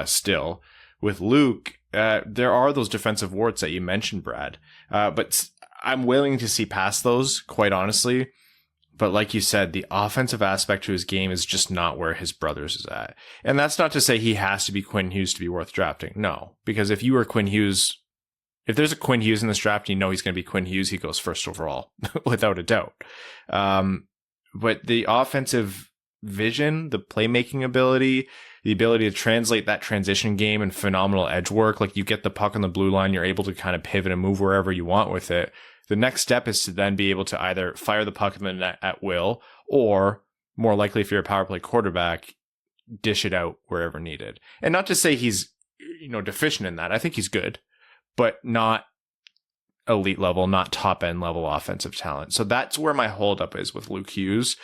still with Luke, there are those defensive warts that you mentioned, Brad. But I'm willing to see past those, quite honestly. But like you said, the offensive aspect to his game is just not where his brothers is at. And that's not to say he has to be Quinn Hughes to be worth drafting. No, because if you were Quinn Hughes, if there's a Quinn Hughes in this draft, and you know he's going to be Quinn Hughes, he goes first overall, without a doubt. But the offensive vision, the playmaking ability, the ability to translate that transition game and phenomenal edge work, like you get the puck on the blue line, you're able to kind of pivot and move wherever you want with it. The next step is to then be able to either fire the puck in the net at will, or more likely if you're a power play quarterback, dish it out wherever needed. And not to say he's, deficient in that. I think he's good, but not elite level, not top end level offensive talent. So that's where my holdup is with Luke Hughes,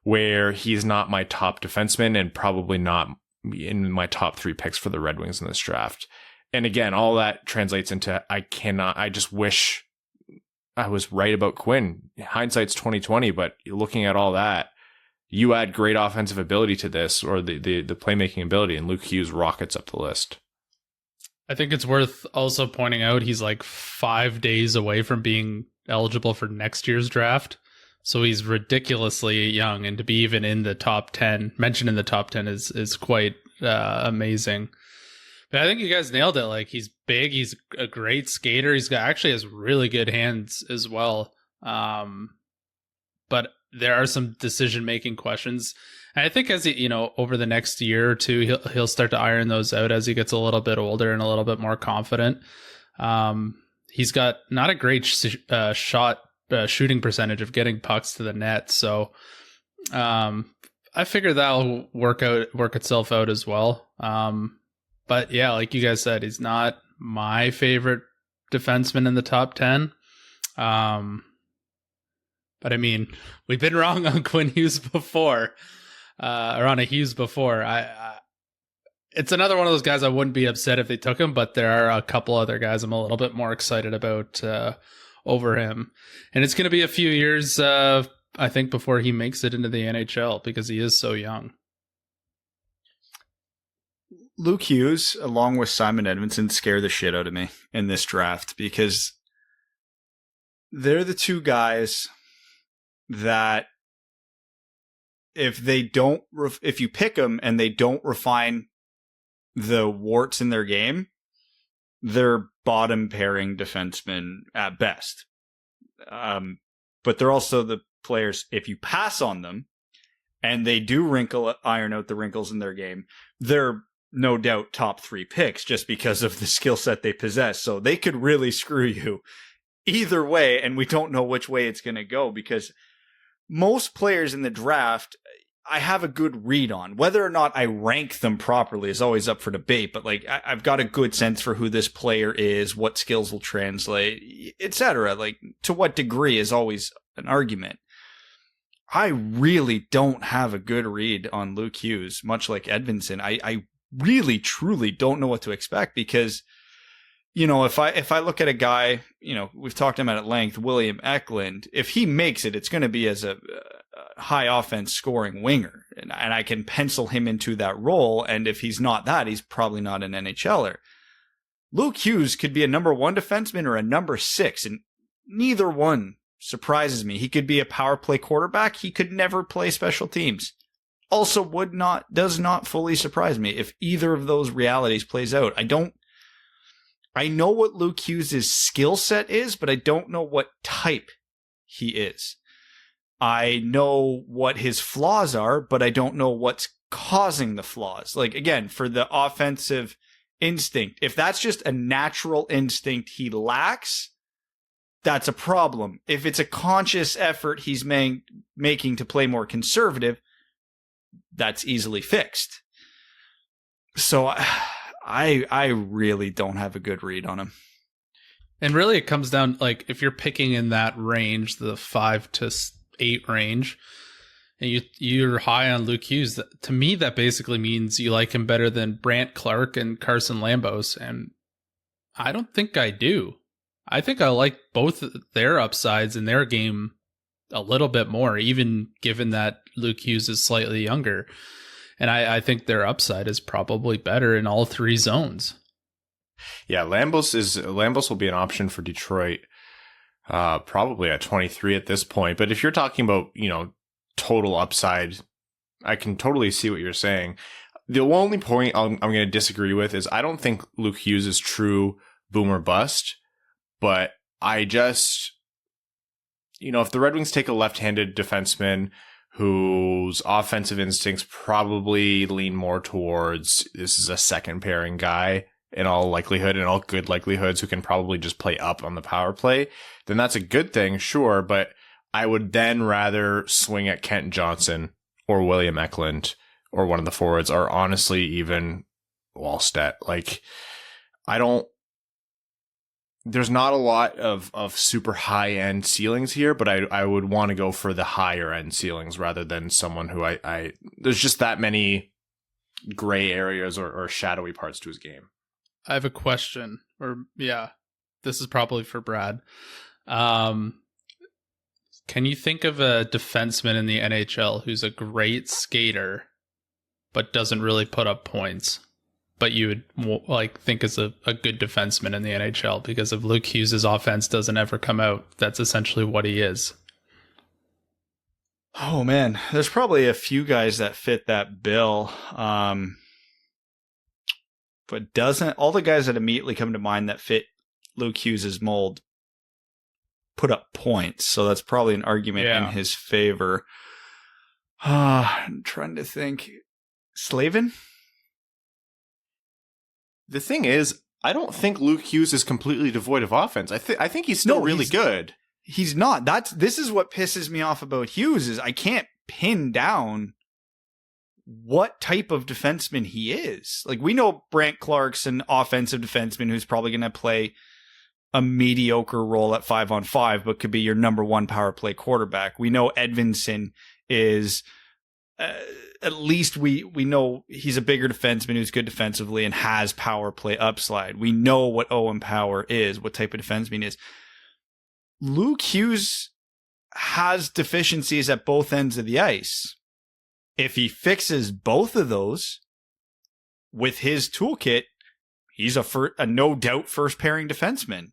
where he's not my top defenseman and probably not in my top 3 picks for the Red Wings in this draft. And again, all that translates into I just wish I was right about Quinn. Hindsight's 2020, but looking at all that, you add great offensive ability to this, or the playmaking ability, and Luke Hughes rockets up the list. I think it's worth also pointing out he's like 5 days away from being eligible for next year's draft. So he's ridiculously young, and to be even in the top 10, mentioned in the top 10 is quite amazing. But I think you guys nailed it. Like, he's big, he's a great skater. Actually has really good hands as well. But there are some decision-making questions. And I think as he, over the next year or two, he'll start to iron those out as he gets a little bit older and a little bit more confident. He's got not a great shooting percentage of getting pucks to the net, so I figure that'll work itself out as well. But yeah, like you guys said, he's not my favorite defenseman in the top 10. But I mean, we've been wrong on Quinn Hughes before, or on a Hughes before. It's another one of those guys I wouldn't be upset if they took him, but there are a couple other guys I'm a little bit more excited about over him. And it's going to be a few years, I think, before he makes it into the NHL because he is so young. Luke Hughes, along with Simon Edmondson, scare the shit out of me in this draft because they're the two guys that if you pick them and they don't refine the warts in their game, they're bottom pairing defensemen at best. But they're also the players, if you pass on them and they do iron out the wrinkles in their game, they're no doubt top 3 picks just because of the skill set they possess. So they could really screw you either way, and we don't know which way it's going to go because most players in the draft I have a good read on. Whether or not I rank them properly is always up for debate, but like I've got a good sense for who this player is, what skills will translate, etc. Like, to what degree is always an argument. I really don't have a good read on Luke Hughes, much like Edvinsson. I really, truly don't know what to expect because, if I look at a guy, we've talked him at length, William Eklund, if he makes it, it's going to be as a high offense scoring winger. And I can pencil him into that role. And if he's not that, he's probably not an NHLer. Luke Hughes could be a number 1 defenseman or a number 6, and neither one surprises me. He could be a power play quarterback. He could never play special teams. Also does not fully surprise me if either of those realities plays out. I know what Luke Hughes' skill set is, but I don't know what type he is. I know what his flaws are, but I don't know what's causing the flaws. Like, again, for the offensive instinct, if that's just a natural instinct he lacks, that's a problem. If it's a conscious effort he's making to play more conservative, that's easily fixed. So I really don't have a good read on him. And really it comes down, like, if you're picking in that range, the 5 to 8 range, and you're high on Luke Hughes, to me that basically means you like him better than Brant Clark and Carson Lambos, and I don't think I do. I think I like both their upsides in their game a little bit more, even given that Luke Hughes is slightly younger. And I think their upside is probably better in all 3 zones. Yeah, Lambos will be an option for Detroit, probably at 23 at this point. But if you're talking about, total upside, I can totally see what you're saying. The only point I'm going to disagree with is I don't think Luke Hughes is true boom or bust. But I just, if the Red Wings take a left-handed defenseman whose offensive instincts probably lean more towards this is a second pairing guy in all likelihood, in all good likelihoods, who can probably just play up on the power play, then that's a good thing, sure. But I would then rather swing at Kent Johnson or William Eklund or one of the forwards, or honestly even Wallstedt. Like, there's not a lot of super high end ceilings here, but I would want to go for the higher end ceilings rather than someone who there's just that many gray areas or shadowy parts to his game. I have a question, this is probably for Brad. Can you think of a defenseman in the NHL who's a great skater, but doesn't really put up points, but you would think is a good defenseman in the NHL because if Luke Hughes' offense doesn't ever come out, that's essentially what he is. Oh man, there's probably a few guys that fit that bill. But doesn't all the guys that immediately come to mind that fit Luke Hughes' mold put up points? So that's probably an argument in his favor. I'm trying to think. Slavin? The thing is, I don't think Luke Hughes is completely devoid of offense. I think he's still really good. He's not. This is what pisses me off about Hughes is I can't pin down what type of defenseman he is. Like, we know Brandt Clarke's an offensive defenseman who's probably going to play a mediocre role at 5-on-5, but could be your number one power play quarterback. We know Edvinsson is, at least we know he's a bigger defenseman who's good defensively and has power play upside. We know what Owen Power is, what type of defenseman he is. Luke Hughes has deficiencies at both ends of the ice. If he fixes both of those with his toolkit, he's a no doubt first pairing defenseman.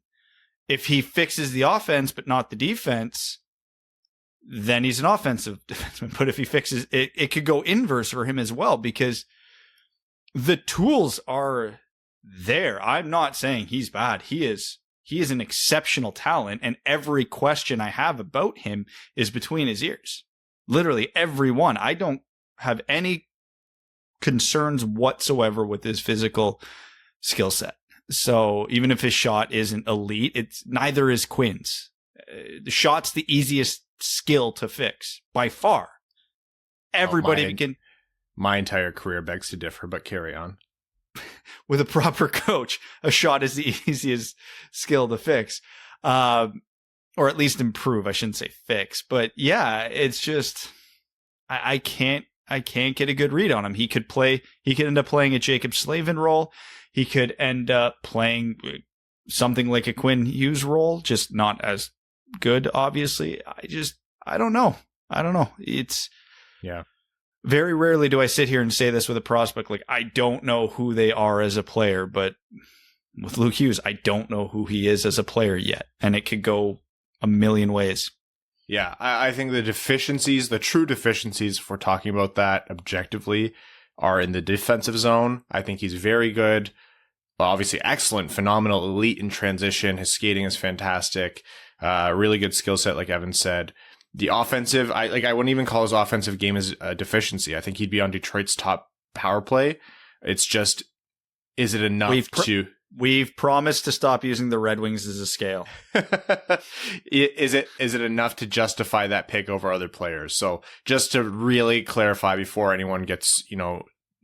If he fixes the offense but not the defense, then he's an offensive defenseman. But if he fixes it, it could go inverse for him as well because the tools are there. I'm not saying he's bad. He is an exceptional talent, and every question I have about him is between his ears. Literally every one. I don't have any concerns whatsoever with his physical skill set. So even if his shot isn't elite, it's neither is Quinn's. The shot's the easiest skill to fix by far. Everybody my entire career begs to differ, but carry on. With a proper coach, a shot is the easiest skill to fix, or at least improve. I shouldn't say fix, but yeah, it's just I can't get a good read on him. He could end up playing a Jacob Slavin role. He could end up playing something like a Quinn Hughes role, just not as good, obviously. I don't know. It's very rarely do I sit here and say this with a prospect. Like, I don't know who they are as a player, but with Luke Hughes, I don't know who he is as a player yet. And it could go a million ways. Yeah, I think the true deficiencies, if we're talking about that objectively, are in the defensive zone. I think he's very good. Obviously excellent, phenomenal, elite in transition. His skating is fantastic. Really good skill set, like Evan said. The offensive, I wouldn't even call his offensive game as a deficiency. I think he'd be on Detroit's top power play. It's just, is it enough We've promised to stop using the Red Wings as a scale. Is it enough to justify that pick over other players? So just to really clarify before anyone gets,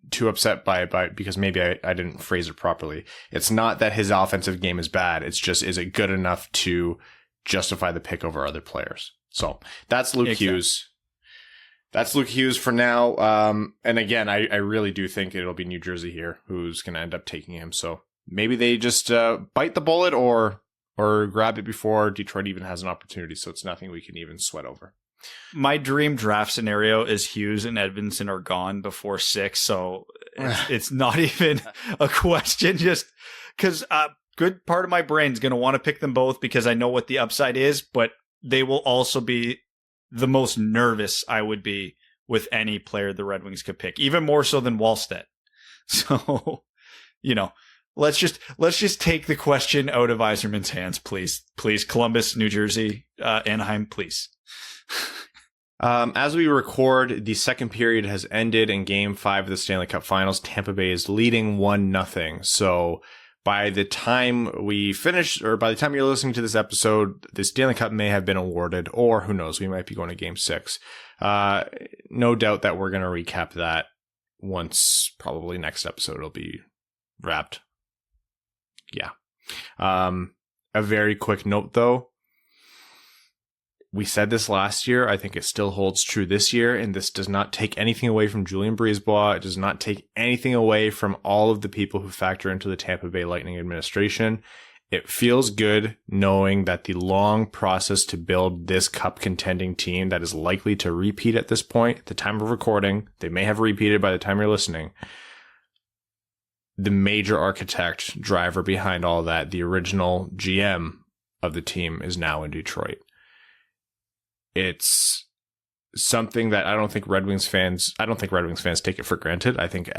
too upset by because maybe I didn't phrase it properly. It's not that his offensive game is bad. It's just, is it good enough to justify the pick over other players? So that's Luke Hughes. That's Luke Hughes for now. And again, I really do think it'll be New Jersey here who's going to end up taking him. So maybe they just bite the bullet or grab it before Detroit even has an opportunity. So it's nothing we can even sweat over. My dream draft scenario is Hughes and Edvinsson are gone before 6. So it's not even a question, just because a good part of my brain is going to want to pick them both because I know what the upside is, but they will also be the most nervous I would be with any player the Red Wings could pick, even more so than Wallstedt. So, let's just take the question out of Yzerman's hands, please. Please, Columbus, New Jersey, Anaheim, please. As we record, the second period has ended in Game 5 of the Stanley Cup Finals. Tampa Bay is leading 1-0. So by the time we finish, or by the time you're listening to this episode, the Stanley Cup may have been awarded, or who knows, we might be going to Game 6. No doubt that we're going to recap that once, probably next episode it'll be wrapped. Yeah. A very quick note, though. we said this last year. I think it still holds true this year. And this does not take anything away from Julien Brisebois. It does not take anything away from all of the people who factor into the Tampa Bay Lightning administration. It feels good knowing that the long process to build this cup contending team that is likely to repeat at this point, at the time of recording, they may have repeated by the time you're listening. The major architect, driver behind all that, the original GM of the team, is now in Detroit. It's something that I don't think Red Wings fans take it for granted. I think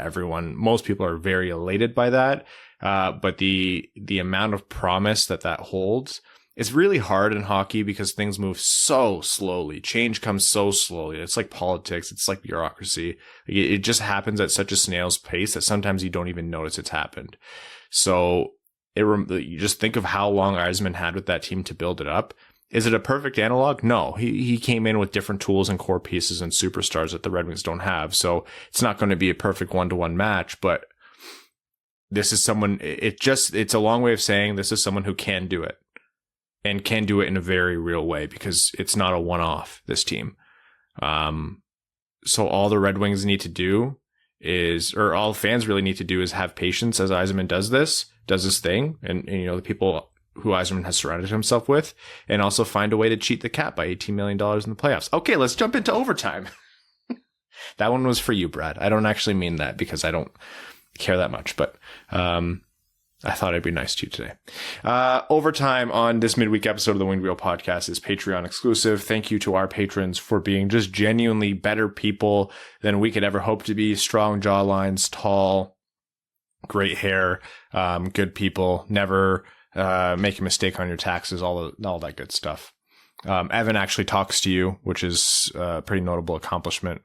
most people are very elated by that. But the amount of promise that holds is really hard in hockey because things move so slowly. Change comes so slowly. It's like politics. It's like bureaucracy. It just happens at such a snail's pace that sometimes you don't even notice it's happened. So you just think of how long Yzerman had with that team to build it up. Is it a perfect analog? No. He came in with different tools and core pieces and superstars that the Red Wings don't have. So it's not going to be a perfect 1-to-1 match, but this is someone, it's a long way of saying this is someone who can do it and can do it in a very real way because it's not a one-off, this team. So all the Red Wings need to do or all fans really need to do is have patience as Yzerman does this thing. And the people who Yzerman has surrounded himself with, and also find a way to cheat the cap by $18 million in the playoffs. Okay, let's jump into overtime. That one was for you, Brad. I don't actually mean that because I don't care that much, but I thought I'd be nice to you today. Overtime on this midweek episode of the Winged Wheel Podcast is Patreon exclusive. Thank you to our patrons for being just genuinely better people than we could ever hope to be. Strong jawlines, tall, great hair, good people, never make a mistake on your taxes, all that good stuff. Evan actually talks to you, which is a pretty notable accomplishment.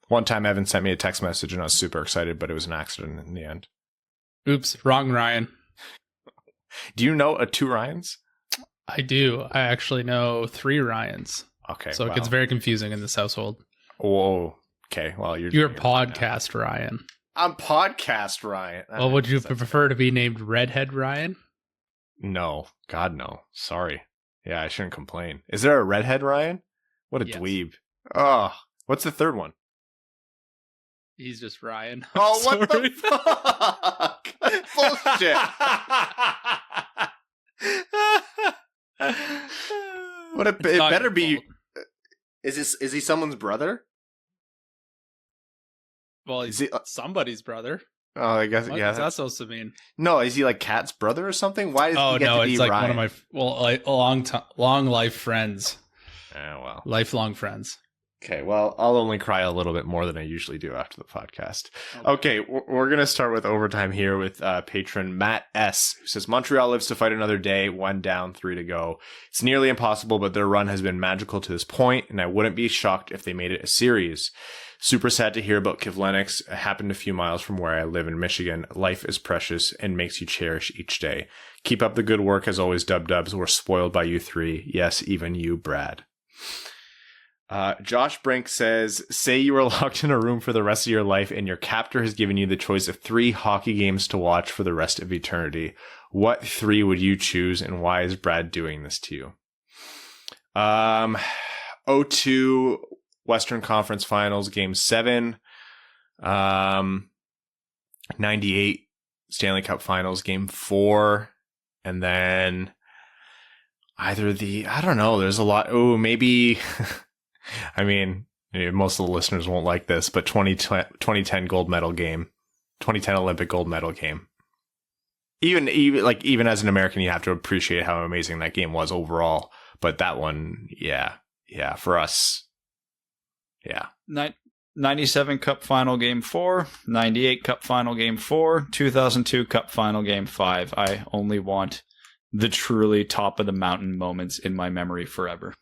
One time Evan sent me a text message and I was super excited, but it was an accident in the end. Oops, wrong Ryan. Do you know 2 Ryans? I do. I actually know 3 Ryans. Okay. So it gets very confusing in this household. Whoa. Okay. Well, you're podcast Ryan. I'm podcast Ryan. Well, would you prefer to be named Redhead Ryan? No. God, no. Sorry. Yeah, I shouldn't complain. Is there a redhead Ryan? What a dweeb. Oh, what's the third one? He's just Ryan. Oh, what the fuck? Bullshit. It better be. Is he someone's brother? Well, he's somebody's brher. Oh, I guess. What yeah. Is that supposed to mean? No, is he like Kat's brother or something? Why does he get to be it's like Ryan? one of my long life friends. Oh, well. Lifelong friends. Okay, well, I'll only cry a little bit more than I usually do after the podcast. Okay, we're going to start with overtime here with patron Matt S., who says, Montreal lives to fight another day, 1 down, 3 to go. It's nearly impossible, but their run has been magical to this point, and I wouldn't be shocked if they made it a series. Super sad to hear about Kivlenieks. It happened a few miles from where I live in Michigan. Life is precious and makes you cherish each day. Keep up the good work as always, Dubs. We're spoiled by you 3. Yes, even you, Brad. Josh Brink says, say you were locked in a room for the rest of your life and your captor has given you the choice of 3 hockey games to watch for the rest of eternity. What 3 would you choose and why is Brad doing this to you? 02 Western Conference Finals, Game 7. 98 Stanley Cup Finals, Game 4. And then I don't know, there's a lot. Oh, maybe... I mean, most of the listeners won't like this, but 2010 gold medal game, 2010 Olympic gold medal game. Even as an American, you have to appreciate how amazing that game was overall. But that one, yeah, for us, yeah. 97 Cup Final Game 4, 98 Cup Final Game 4, 2002 Cup Final Game 5. I only want the truly top of the mountain moments in my memory forever.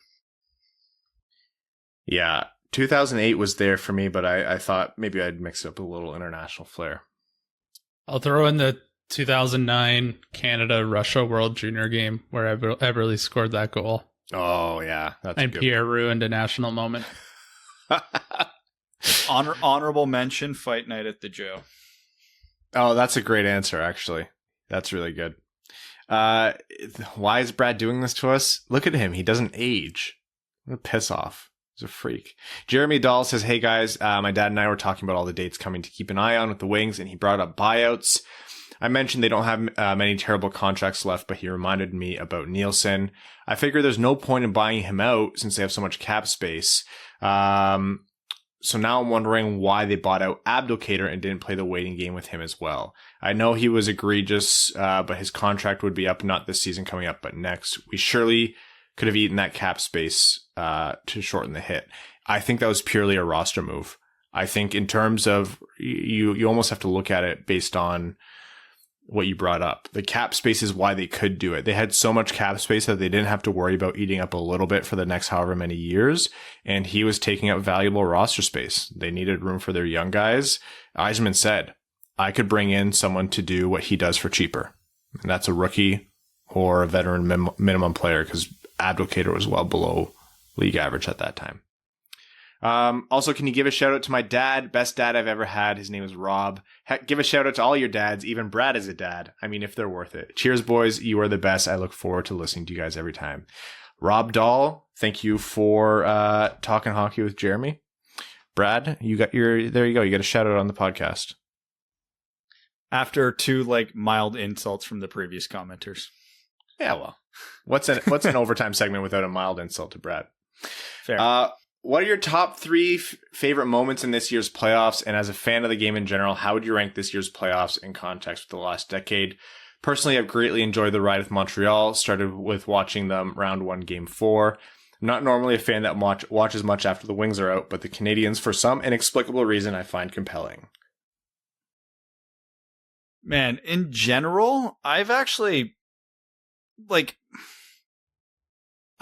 Yeah, 2008 was there for me, but I thought maybe I'd mix up a little international flair. I'll throw in the 2009 Canada-Russia World Junior game where Eberle scored that goal. Oh, yeah. And Pierre ruined a national moment. Honorable mention, Fight Night at the Joe. Oh, that's a great answer, actually. That's really good. Why is Brad doing this to us? Look at him. He doesn't age. What a piss off. He's a freak. Jeremy Dahl says, hey guys, my dad and I were talking about all the dates coming to keep an eye on with the Wings, and he brought up buyouts. I mentioned they don't have many terrible contracts left, but he reminded me about Nielsen. I figure there's no point in buying him out since they have so much cap space. So now I'm wondering why they bought out Abdelkader and didn't play the waiting game with him as well. I know he was egregious, but his contract would be up not this season coming up, but next. We surely could have eaten that cap space to shorten the hit. I think that was purely a roster move. I think in terms of you almost have to look at it based on what you brought up. The cap space is why they could do it. They had so much cap space that they didn't have to worry about eating up a little bit for the next however many years. And he was taking up valuable roster space. They needed room for their young guys. Yzerman said, I could bring in someone to do what he does for cheaper. And that's a rookie or a veteran minimum player, because Abdelkader was well below league average at that time. Also, can you give a shout out to my dad? Best dad I've ever had. His name is Rob. Heck, give a shout out to all your dads. Even Brad is a dad. I mean, if they're worth it. Cheers, boys. You are the best. I look forward to listening to you guys every time. Rob Dahl, thank you for talking hockey with Jeremy. Brad, there you go. You got a shout out on the podcast. After two mild insults from the previous commenters. Yeah, well, what's an overtime segment without a mild insult to Brad? Fair. What are your top three favorite moments in this year's playoffs? And as a fan of the game in general, how would you rank this year's playoffs in context with the last decade? Personally, I've greatly enjoyed the ride with Montreal. Started with watching them round 1, game 4. I'm not normally a fan that watches much after the Wings are out, but the Canadians, for some inexplicable reason, I find compelling. Man, in general, I've actually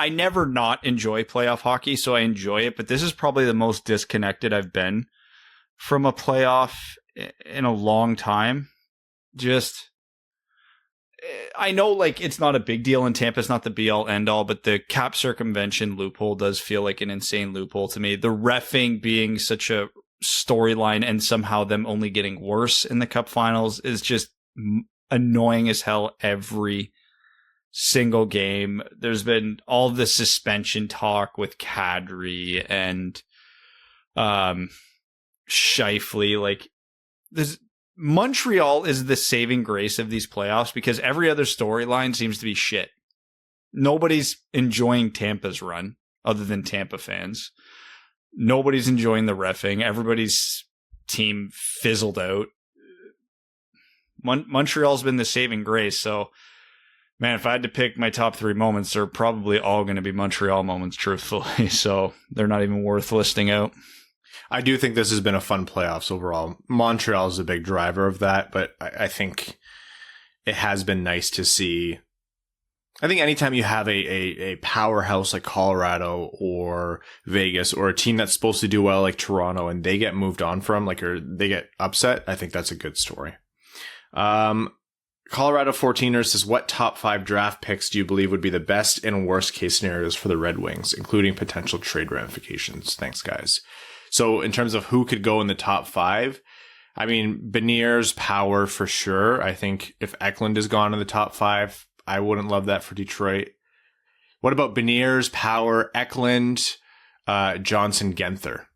I never not enjoy playoff hockey, so I enjoy it, but this is probably the most disconnected I've been from a playoff in a long time. I know it's not a big deal in Tampa, it's not the be all end all, but the cap circumvention loophole does feel like an insane loophole to me. The reffing being such a storyline and somehow them only getting worse in the cup finals is just annoying as hell every single game. There's been all the suspension talk with Kadri and Scheifele. Montreal is the saving grace of these playoffs because every other storyline seems to be shit. Nobody's enjoying Tampa's run other than Tampa fans. Nobody's enjoying the reffing. Everybody's team fizzled out. Montreal's been the saving grace, so man, if I had to pick my top 3 moments, they're probably all going to be Montreal moments, truthfully. So they're not even worth listing out. I do think this has been a fun playoffs overall. Montreal is a big driver of that, but I think it has been nice to see. I think anytime you have a powerhouse like Colorado or Vegas or a team that's supposed to do well like Toronto and they get moved on from, or they get upset, I think that's a good story. Colorado 14er says, what top 5 draft picks do you believe would be the best and worst case scenarios for the Red Wings, including potential trade ramifications? Thanks, guys. So in terms of who could go in the top 5, I mean, Beniers, Power for sure. I think if Eklund is gone in the top 5, I wouldn't love that for Detroit. What about Beniers, Power, Eklund, Johnson, Genther?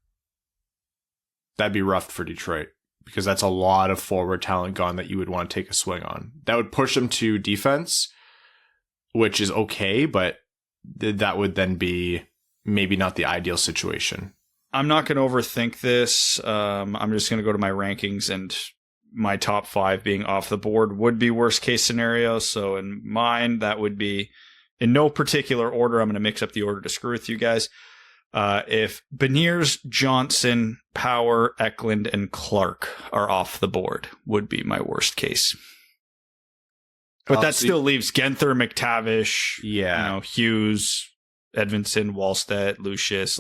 That'd be rough for Detroit, because that's a lot of forward talent gone that you would want to take a swing on. That would push them to defense, which is okay, but that would then be maybe not the ideal situation. I'm not going to overthink this. I'm just going to go to my rankings, and my top 5 being off the board would be worst case scenario. So in mine, that would be in no particular order. I'm going to mix up the order to screw with you guys. If Beniers, Johnson, Power, Eklund, and Clark are off the board, would be my worst case. But that still leaves Genther, McTavish, Hughes, Edvinsson, Wallstedt, Lucius.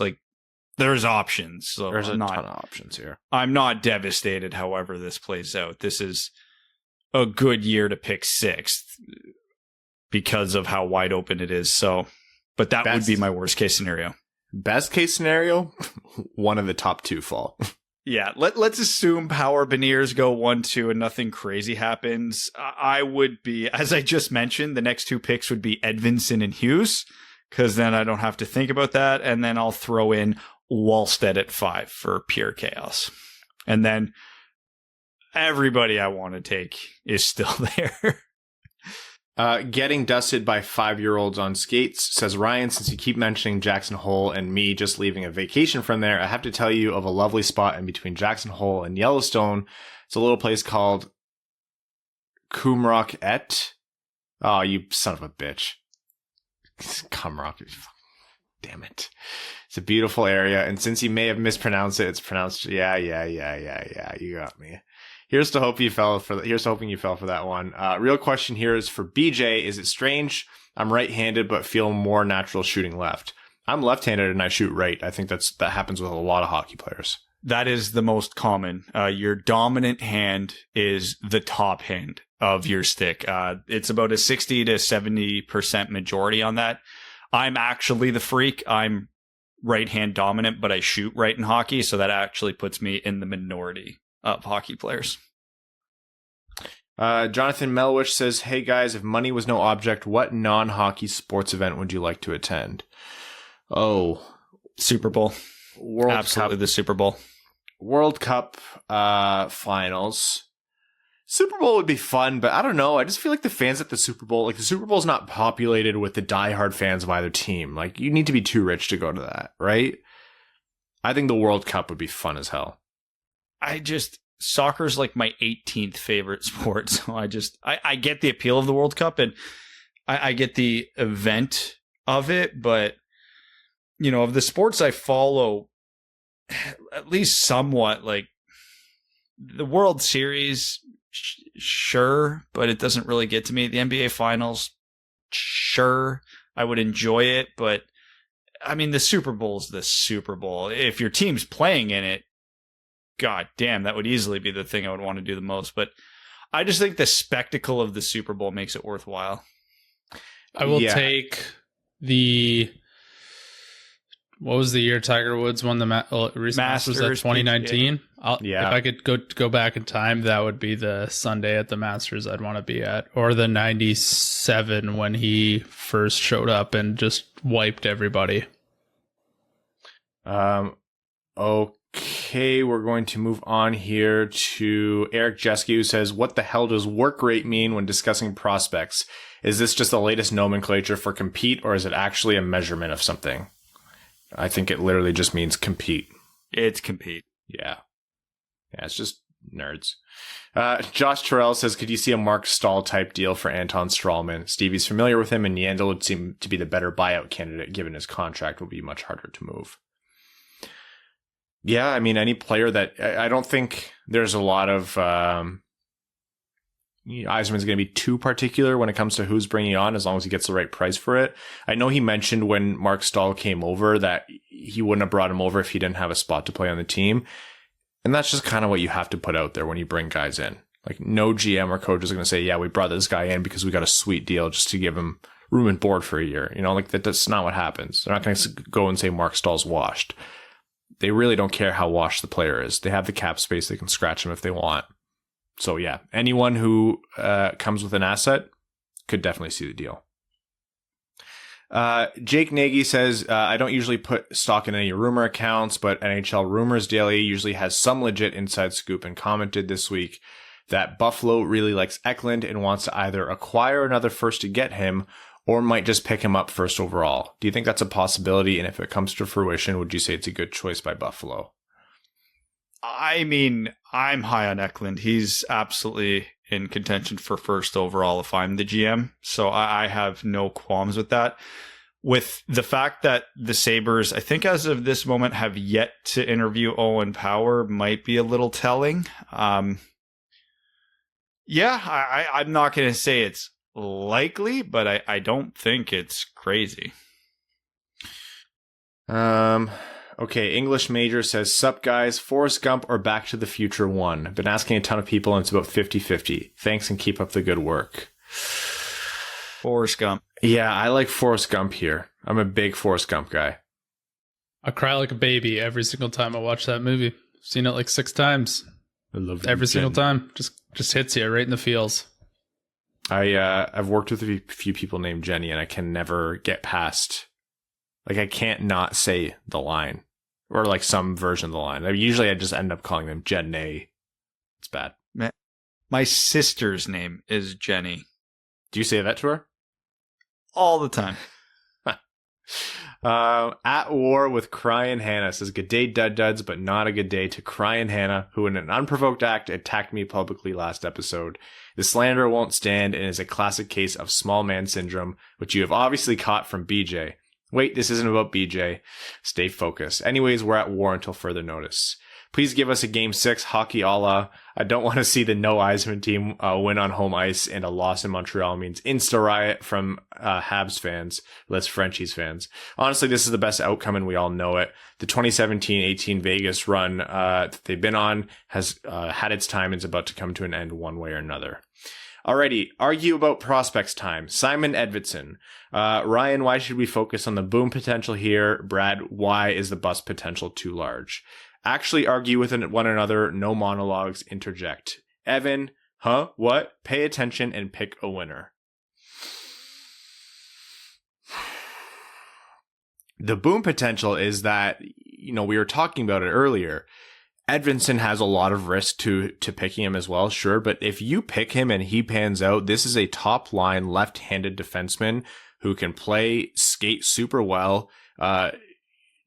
There's options. So there's a ton of options here. I'm not devastated however this plays out. This is a good year to pick 6th because of how wide open it is. So, but that would be my worst case scenario. Best case scenario, one of the top 2 fall. Yeah, let's assume Power, Beniers go 1-2 and nothing crazy happens. I would be, as I just mentioned, the next 2 picks would be Edvinsson and Hughes, because then I don't have to think about that. And then I'll throw in Wallstead at 5 for pure chaos. And then everybody I want to take is still there. Getting dusted by 5-year-olds on skates, says Ryan, since you keep mentioning Jackson Hole and me just leaving a vacation from there, I have to tell you of a lovely spot in between Jackson Hole and Yellowstone. It's a little place called Cumrock Et. Oh, you son of a bitch. Cumrock. Damn it. It's a beautiful area, and since you may have mispronounced it, it's pronounced yeah. You got me. Here's to hoping you fell for that one. Real question here is for BJ. Is it strange? I'm right-handed, but feel more natural shooting left. I'm left-handed and I shoot right. I think that happens with a lot of hockey players. That is the most common. Your dominant hand is the top hand of your stick. It's about a 60 to 70% majority on that. I'm actually the freak. I'm right hand dominant, but I shoot right in hockey, so that actually puts me in the minority of hockey players. Jonathan Melwish says, hey guys, if money was no object, what non-hockey sports event would you like to attend? Oh, Super Bowl. Absolutely Cup. The Super Bowl. World Cup finals. Super Bowl would be fun, but I don't know. I just feel like the fans at the Super Bowl, like the Super Bowl is not populated with the diehard fans of either team. Like you need to be too rich to go to that, right? I think the World Cup would be fun as hell. Soccer's like my 18th favorite sport. So I get the appeal of the World Cup and I get the event of it, but of the sports I follow, at least somewhat, like the World Series, sure, but it doesn't really get to me. The NBA Finals, sure, I would enjoy it, but I mean, the Super Bowl's the Super Bowl. If your team's playing in it, god damn, that would easily be the thing I would want to do the most. But I just think the spectacle of the Super Bowl makes it worthwhile. I will take the... What was the year Tiger Woods won the Masters at 2019? If I could go back in time, that would be the Sunday at the Masters I'd want to be at. Or the 97 when he first showed up and just wiped everybody. Okay, we're going to move on here to Eric Jeske, who says, what the hell does work rate mean when discussing prospects? Is this just the latest nomenclature for compete, or is it actually a measurement of something? I think it literally just means compete. It's compete. Yeah, it's just nerds. Josh Terrell says, could you see a Mark Stahl type deal for Anton Strawman? Stevie's familiar with him, and Yandel would seem to be the better buyout candidate, given his contract will be much harder to move. Yeah, I mean, any player that... I don't think there's a lot of... Yzerman's going to be too particular when it comes to who's bringing on, as long as he gets the right price for it. I know he mentioned when Mark Stahl came over that he wouldn't have brought him over if he didn't have a spot to play on the team. And that's just kind of what you have to put out there when you bring guys in. Like, no GM or coach is going to say, yeah, we brought this guy in because we got a sweet deal just to give him room and board for a year. That's not what happens. They're not going to go and say Mark Stahl's washed. They really don't care how washed the player is. They have the cap space. They can scratch him if they want. So, yeah, anyone who comes with an asset could definitely see the deal. Jake Nagy says, I don't usually put stock in any rumor accounts, but NHL Rumors Daily usually has some legit inside scoop, and commented this week that Buffalo really likes Eklund and wants to either acquire another first to get him or might just pick him up first overall. Do you think that's a possibility? And if it comes to fruition, would you say it's a good choice by Buffalo? I mean, I'm high on Eklund. He's absolutely in contention for first overall if I'm the GM. So I have no qualms with that. With the fact that the Sabres, I think as of this moment, have yet to interview Owen Power might be a little telling. I'm not going to say it's likely, but I don't think it's crazy. Okay, English Major says, sup guys, Forrest Gump or Back to the Future 1? I've been asking a ton of people and it's about 50-50. Thanks and keep up the good work. Forrest Gump. Yeah, I like Forrest Gump here. I'm a big Forrest Gump guy. I cry like a baby every single time I watch that movie. I've seen it like 6 times. I love every single time. Just hits you right in the feels. I've worked with a few people named Jenny, and I can never get past Like, I can't not say the line or like some version of the line. Usually I just end up calling them Jenny. It's bad. My sister's name is Jenny. Do you say that to her? All the time. At war with Crying Hannah says, good day, duds, but not a good day to Crying Hannah, who in an unprovoked act attacked me publicly last episode. The slander won't stand and is a classic case of small man syndrome, which you have obviously caught from BJ. Wait, this isn't about BJ. Stay focused. Anyways, we're at war until further notice. Please give us a Game 6 hockey a la. I don't want to see the no Eisman team win on home ice, and a loss in Montreal means insta riot from Habs fans, less Frenchies fans. Honestly, this is the best outcome, and we all know it. The 2017-18 Vegas run that they've been on has had its time and is about to come to an end one way or another. Alrighty, argue about prospects time. Simon Edvidson. Ryan, why should we focus on the boom potential here? Brad, why is the bust potential too large? Actually argue with one another, no monologues, interject. Evan, huh? What? Pay attention and pick a winner. The boom potential is that, we were talking about it earlier. Edvinson has a lot of risk to picking him as well, sure, but if you pick him and he pans out, this is a top line left-handed defenseman who can skate super well,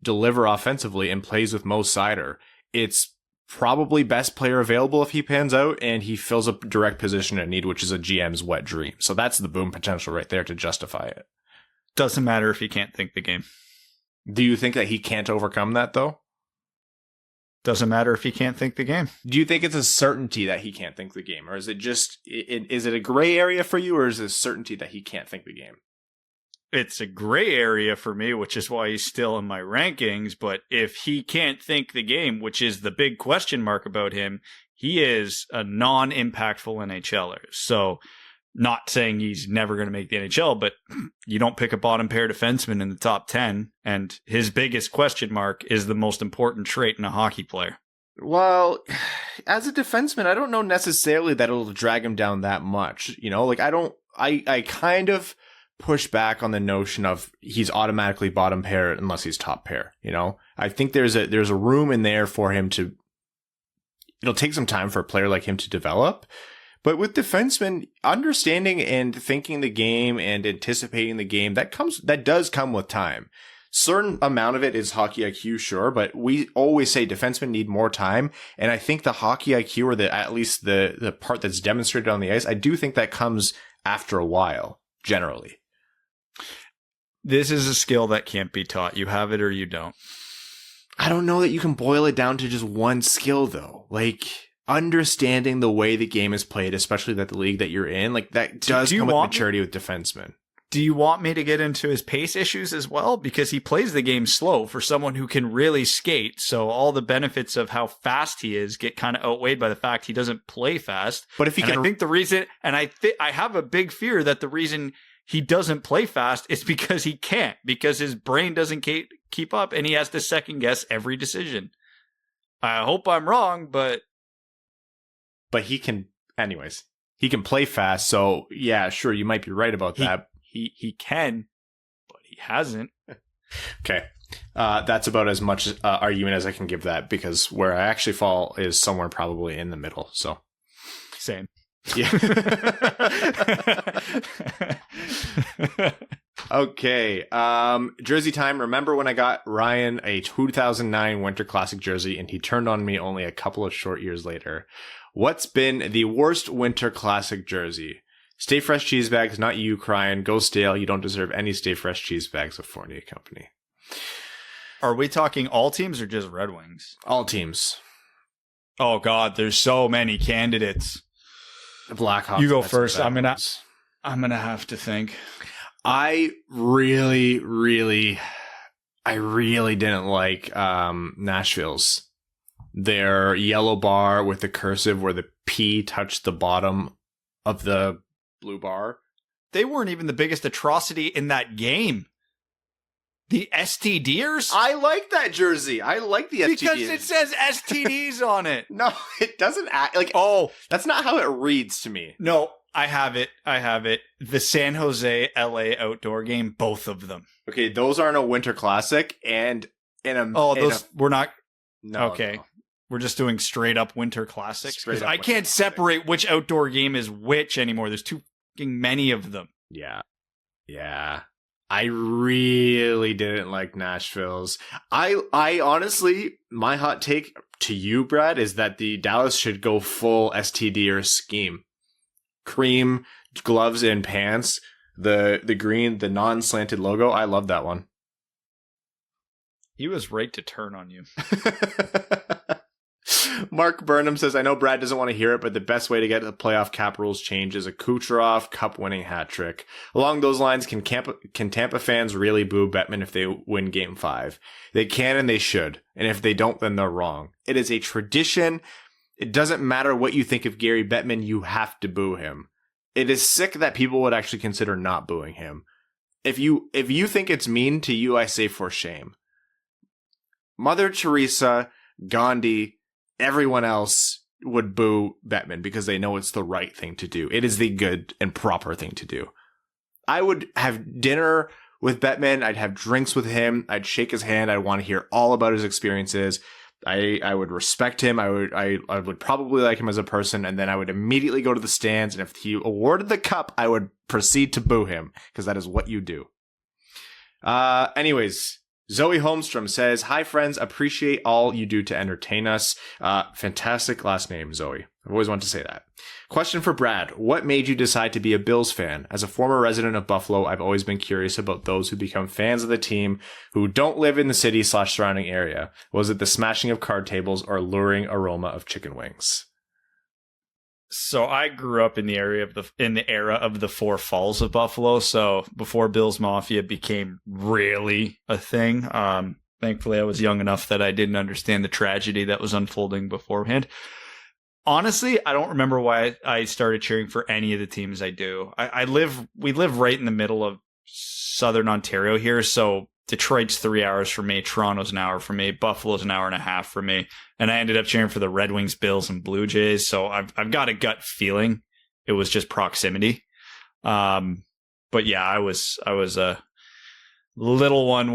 deliver offensively, and plays with Mo Seider. It's probably best player available if he pans out, and he fills a direct position in need, which is a GM's wet dream. So that's the boom potential right there to justify it. Doesn't matter if he can't think the game. Do you think that he can't overcome that, though? Doesn't matter if he can't think the game. Do you think it's a certainty that he can't think the game? Or is it just, is it a gray area for you, or is it a certainty that he can't think the game? It's a gray area for me, which is why he's still in my rankings. But if he can't think the game, which is the big question mark about him, he is a non-impactful NHLer. So not saying he's never going to make the NHL, but you don't pick a bottom pair defenseman in the top 10. And his biggest question mark is the most important trait in a hockey player. Well, as a defenseman, I don't know necessarily that it'll drag him down that much. I kind of push back on the notion of he's automatically bottom pair unless he's top pair. I think there's a room in there for him it'll take some time for a player like him to develop. But with defensemen, understanding and thinking the game and anticipating the game, that does come with time. Certain amount of it is hockey IQ, sure, but we always say defensemen need more time. And I think the hockey IQ, or at least the part that's demonstrated on the ice, I do think that comes after a while, generally. This is a skill that can't be taught. You have it or you don't. I don't know that you can boil it down to just one skill, though. Like, understanding the way the game is played, especially that the league that you're in, like, that does come with maturity with defensemen. Do you want me to get into his pace issues as well? Because he plays the game slow for someone who can really skate. So all the benefits of how fast he is get kind of outweighed by the fact he doesn't play fast. But if he can, I think the reason, and I have a big fear that the reason he doesn't play fast is because he can't, because his brain doesn't keep up and he has to second guess every decision. I hope I'm wrong, but he can, anyways, he can play fast. So yeah, sure, you might be right about that. He can, but he hasn't. Okay. That's about as much argument as I can give that, because where I actually fall is somewhere probably in the middle. So same. Yeah. Okay. Jersey time. Remember when I got Ryan a 2009 Winter Classic jersey and he turned on me only a couple of short years later? What's been the worst Winter Classic jersey? Stay Fresh cheese bags, not you crying. Go stale. You don't deserve any Stay Fresh cheese bags of Fournier Company. Are we talking all teams or just Red Wings? All teams. Oh God, there's so many candidates. The Blackhawks. You go first. I'm gonna have to think. I really didn't like Nashville's. Their yellow bar with the cursive where the P touched the bottom of the blue bar. They weren't even the biggest atrocity in that game. The STDers? I like that jersey. I like the STDs. Because it says STDs on it. No, it doesn't act like, oh, that's not how it reads to me. No, I have it. The San Jose LA outdoor game, both of them. Okay, those aren't a winter classic, and we're not. No. Okay. No. We're just doing straight up winter classics. Straight up I winter can't classic. separate which outdoor game is which anymore. There's too fucking many of them. Yeah. I really didn't like Nashville's. I honestly, my hot take to you, Brad, is that the Dallas should go full STD or scheme. Cream, gloves and pants, the green, the non-slanted logo. I love that one. He was right to turn on you. Mark Burnham says, I know Brad doesn't want to hear it, but the best way to get the playoff cap rules change is a Kucherov cup-winning hat trick. Along those lines, can Tampa fans really boo Bettman if they win Game 5? They can and they should. And if they don't, then they're wrong. It is a tradition. It doesn't matter what you think of Gary Bettman, you have to boo him. It is sick that people would actually consider not booing him. If you think it's mean to you, I say for shame. Mother Teresa, Gandhi, everyone else would boo Bettman because they know it's the right thing to do. It is the good and proper thing to do. I would have dinner with Bettman. I'd have drinks with him. I'd shake his hand. I'd want to hear all about his experiences. I would respect him. I would probably like him as a person, and then I would immediately go to the stands, and if he awarded the cup, I would proceed to boo him because that is what you do. Anyways, Zoe Holmstrom says, hi friends, appreciate all you do to entertain us. Fantastic last name, Zoe. I've always wanted to say that. Question for Brad. What made you decide to be a Bills fan? As a former resident of Buffalo, I've always been curious about those who become fans of the team who don't live in the city/surrounding area. Was it the smashing of card tables or alluring aroma of chicken wings? So I grew up in the era of the Four Falls of Buffalo. So before Bills Mafia became really a thing, thankfully I was young enough that I didn't understand the tragedy that was unfolding beforehand. Honestly, I don't remember why I started cheering for any of the teams I do. We live right in the middle of southern Ontario here, so Detroit's 3 hours for me, Toronto's an hour for me, Buffalo's an hour and a half for me, and I ended up cheering for the Red Wings, Bills, and Blue Jays. So I've got a gut feeling it was just proximity. But yeah, I was a little one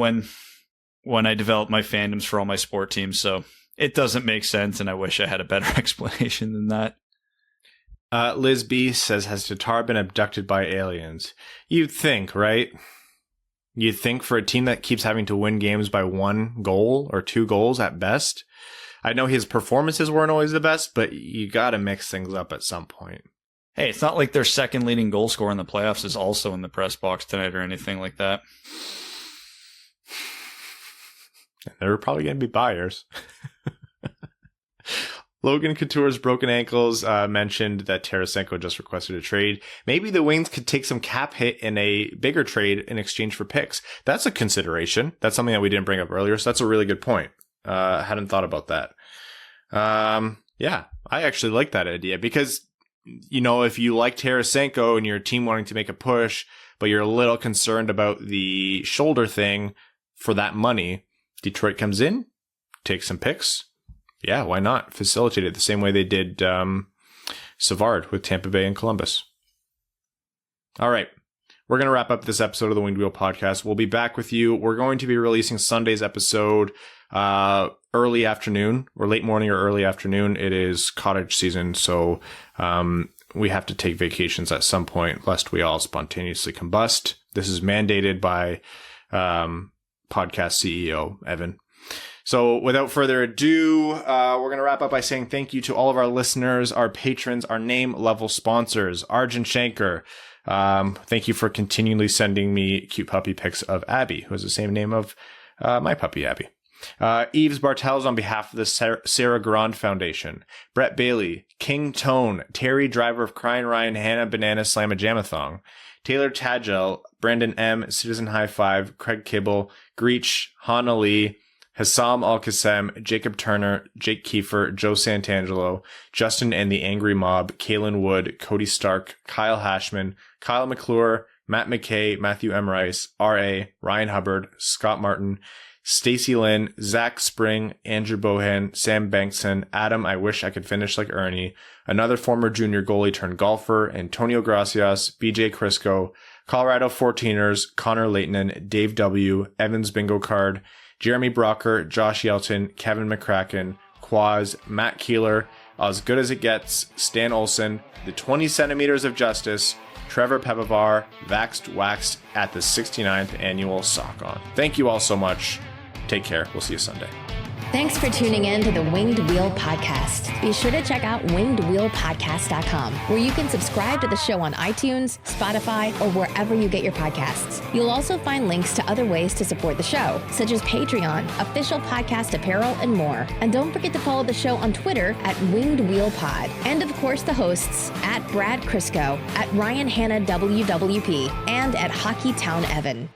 when I developed my fandoms for all my sport teams. So it doesn't make sense, and I wish I had a better explanation than that. Liz B says, has Tatar been abducted by aliens? You'd think, right? You'd think for a team that keeps having to win games by 1 goal or 2 goals at best. I know his performances weren't always the best, but you got to mix things up at some point. Hey, it's not like their second leading goal scorer in the playoffs is also in the press box tonight or anything like that. There were probably going to be buyers. Logan Couture's broken ankles mentioned that Tarasenko just requested a trade. Maybe the Wings could take some cap hit in a bigger trade in exchange for picks. That's a consideration. That's something that we didn't bring up earlier, so that's a really good point. I hadn't thought about that. Yeah, I actually like that idea because, you know, if you like Tarasenko and your team wanting to make a push, but you're a little concerned about the shoulder thing for that money, Detroit comes in, takes some picks. Yeah, why not? Facilitate it the same way they did Savard with Tampa Bay and Columbus. All right. We're going to wrap up this episode of the Winged Wheel Podcast. We'll be back with you. We're going to be releasing Sunday's episode early afternoon or late morning or early afternoon. It is cottage season, so we have to take vacations at some point lest we all spontaneously combust. This is mandated by podcast CEO Evan. So without further ado, we're going to wrap up by saying thank you to all of our listeners, our patrons, our name level sponsors, Arjun Shankar. Thank you for continually sending me cute puppy pics of Abby, who has the same name of my puppy, Abby. Eves Bartels on behalf of the Sarah Grand Foundation. Brett Bailey, King Tone, Terry Driver of Crying Ryan, Hannah Banana Slamma-Jamathon, Taylor Tadgell, Brandon M, Citizen High Five, Craig Kibble, Greach, Hana Lee, Hassam Al-Qassem, Jacob Turner, Jake Kiefer, Joe Santangelo, Justin and the Angry Mob, Kalen Wood, Cody Stark, Kyle Hashman, Kyle McClure, Matt McKay, Matthew M. Rice, R.A., Ryan Hubbard, Scott Martin, Stacy Lynn, Zach Spring, Andrew Bohan, Sam Bankson, Adam, I wish I could finish like Ernie, another former junior goalie turned golfer, Antonio Gracias, BJ Crisco, Colorado 14ers, Connor Leighton, Dave W., Evans Bingo Card, Jeremy Brocker, Josh Yelton, Kevin McCracken, Quaz, Matt Keeler, As Good As It Gets, Stan Olson, The 20 Centimeters of Justice, Trevor Pepavar, Vaxed Waxed at the 69th Annual Sock On. Thank you all so much. Take care. We'll see you Sunday. Thanks for tuning in to the Winged Wheel Podcast. Be sure to check out wingedwheelpodcast.com, where you can subscribe to the show on iTunes, Spotify, or wherever you get your podcasts. You'll also find links to other ways to support the show, such as Patreon, official podcast apparel, and more. And don't forget to follow the show on Twitter at Winged Wheel Pod. And of course, the hosts at Brad Crisco, at Ryan Hanna WWP, and at Hockey Town Evan.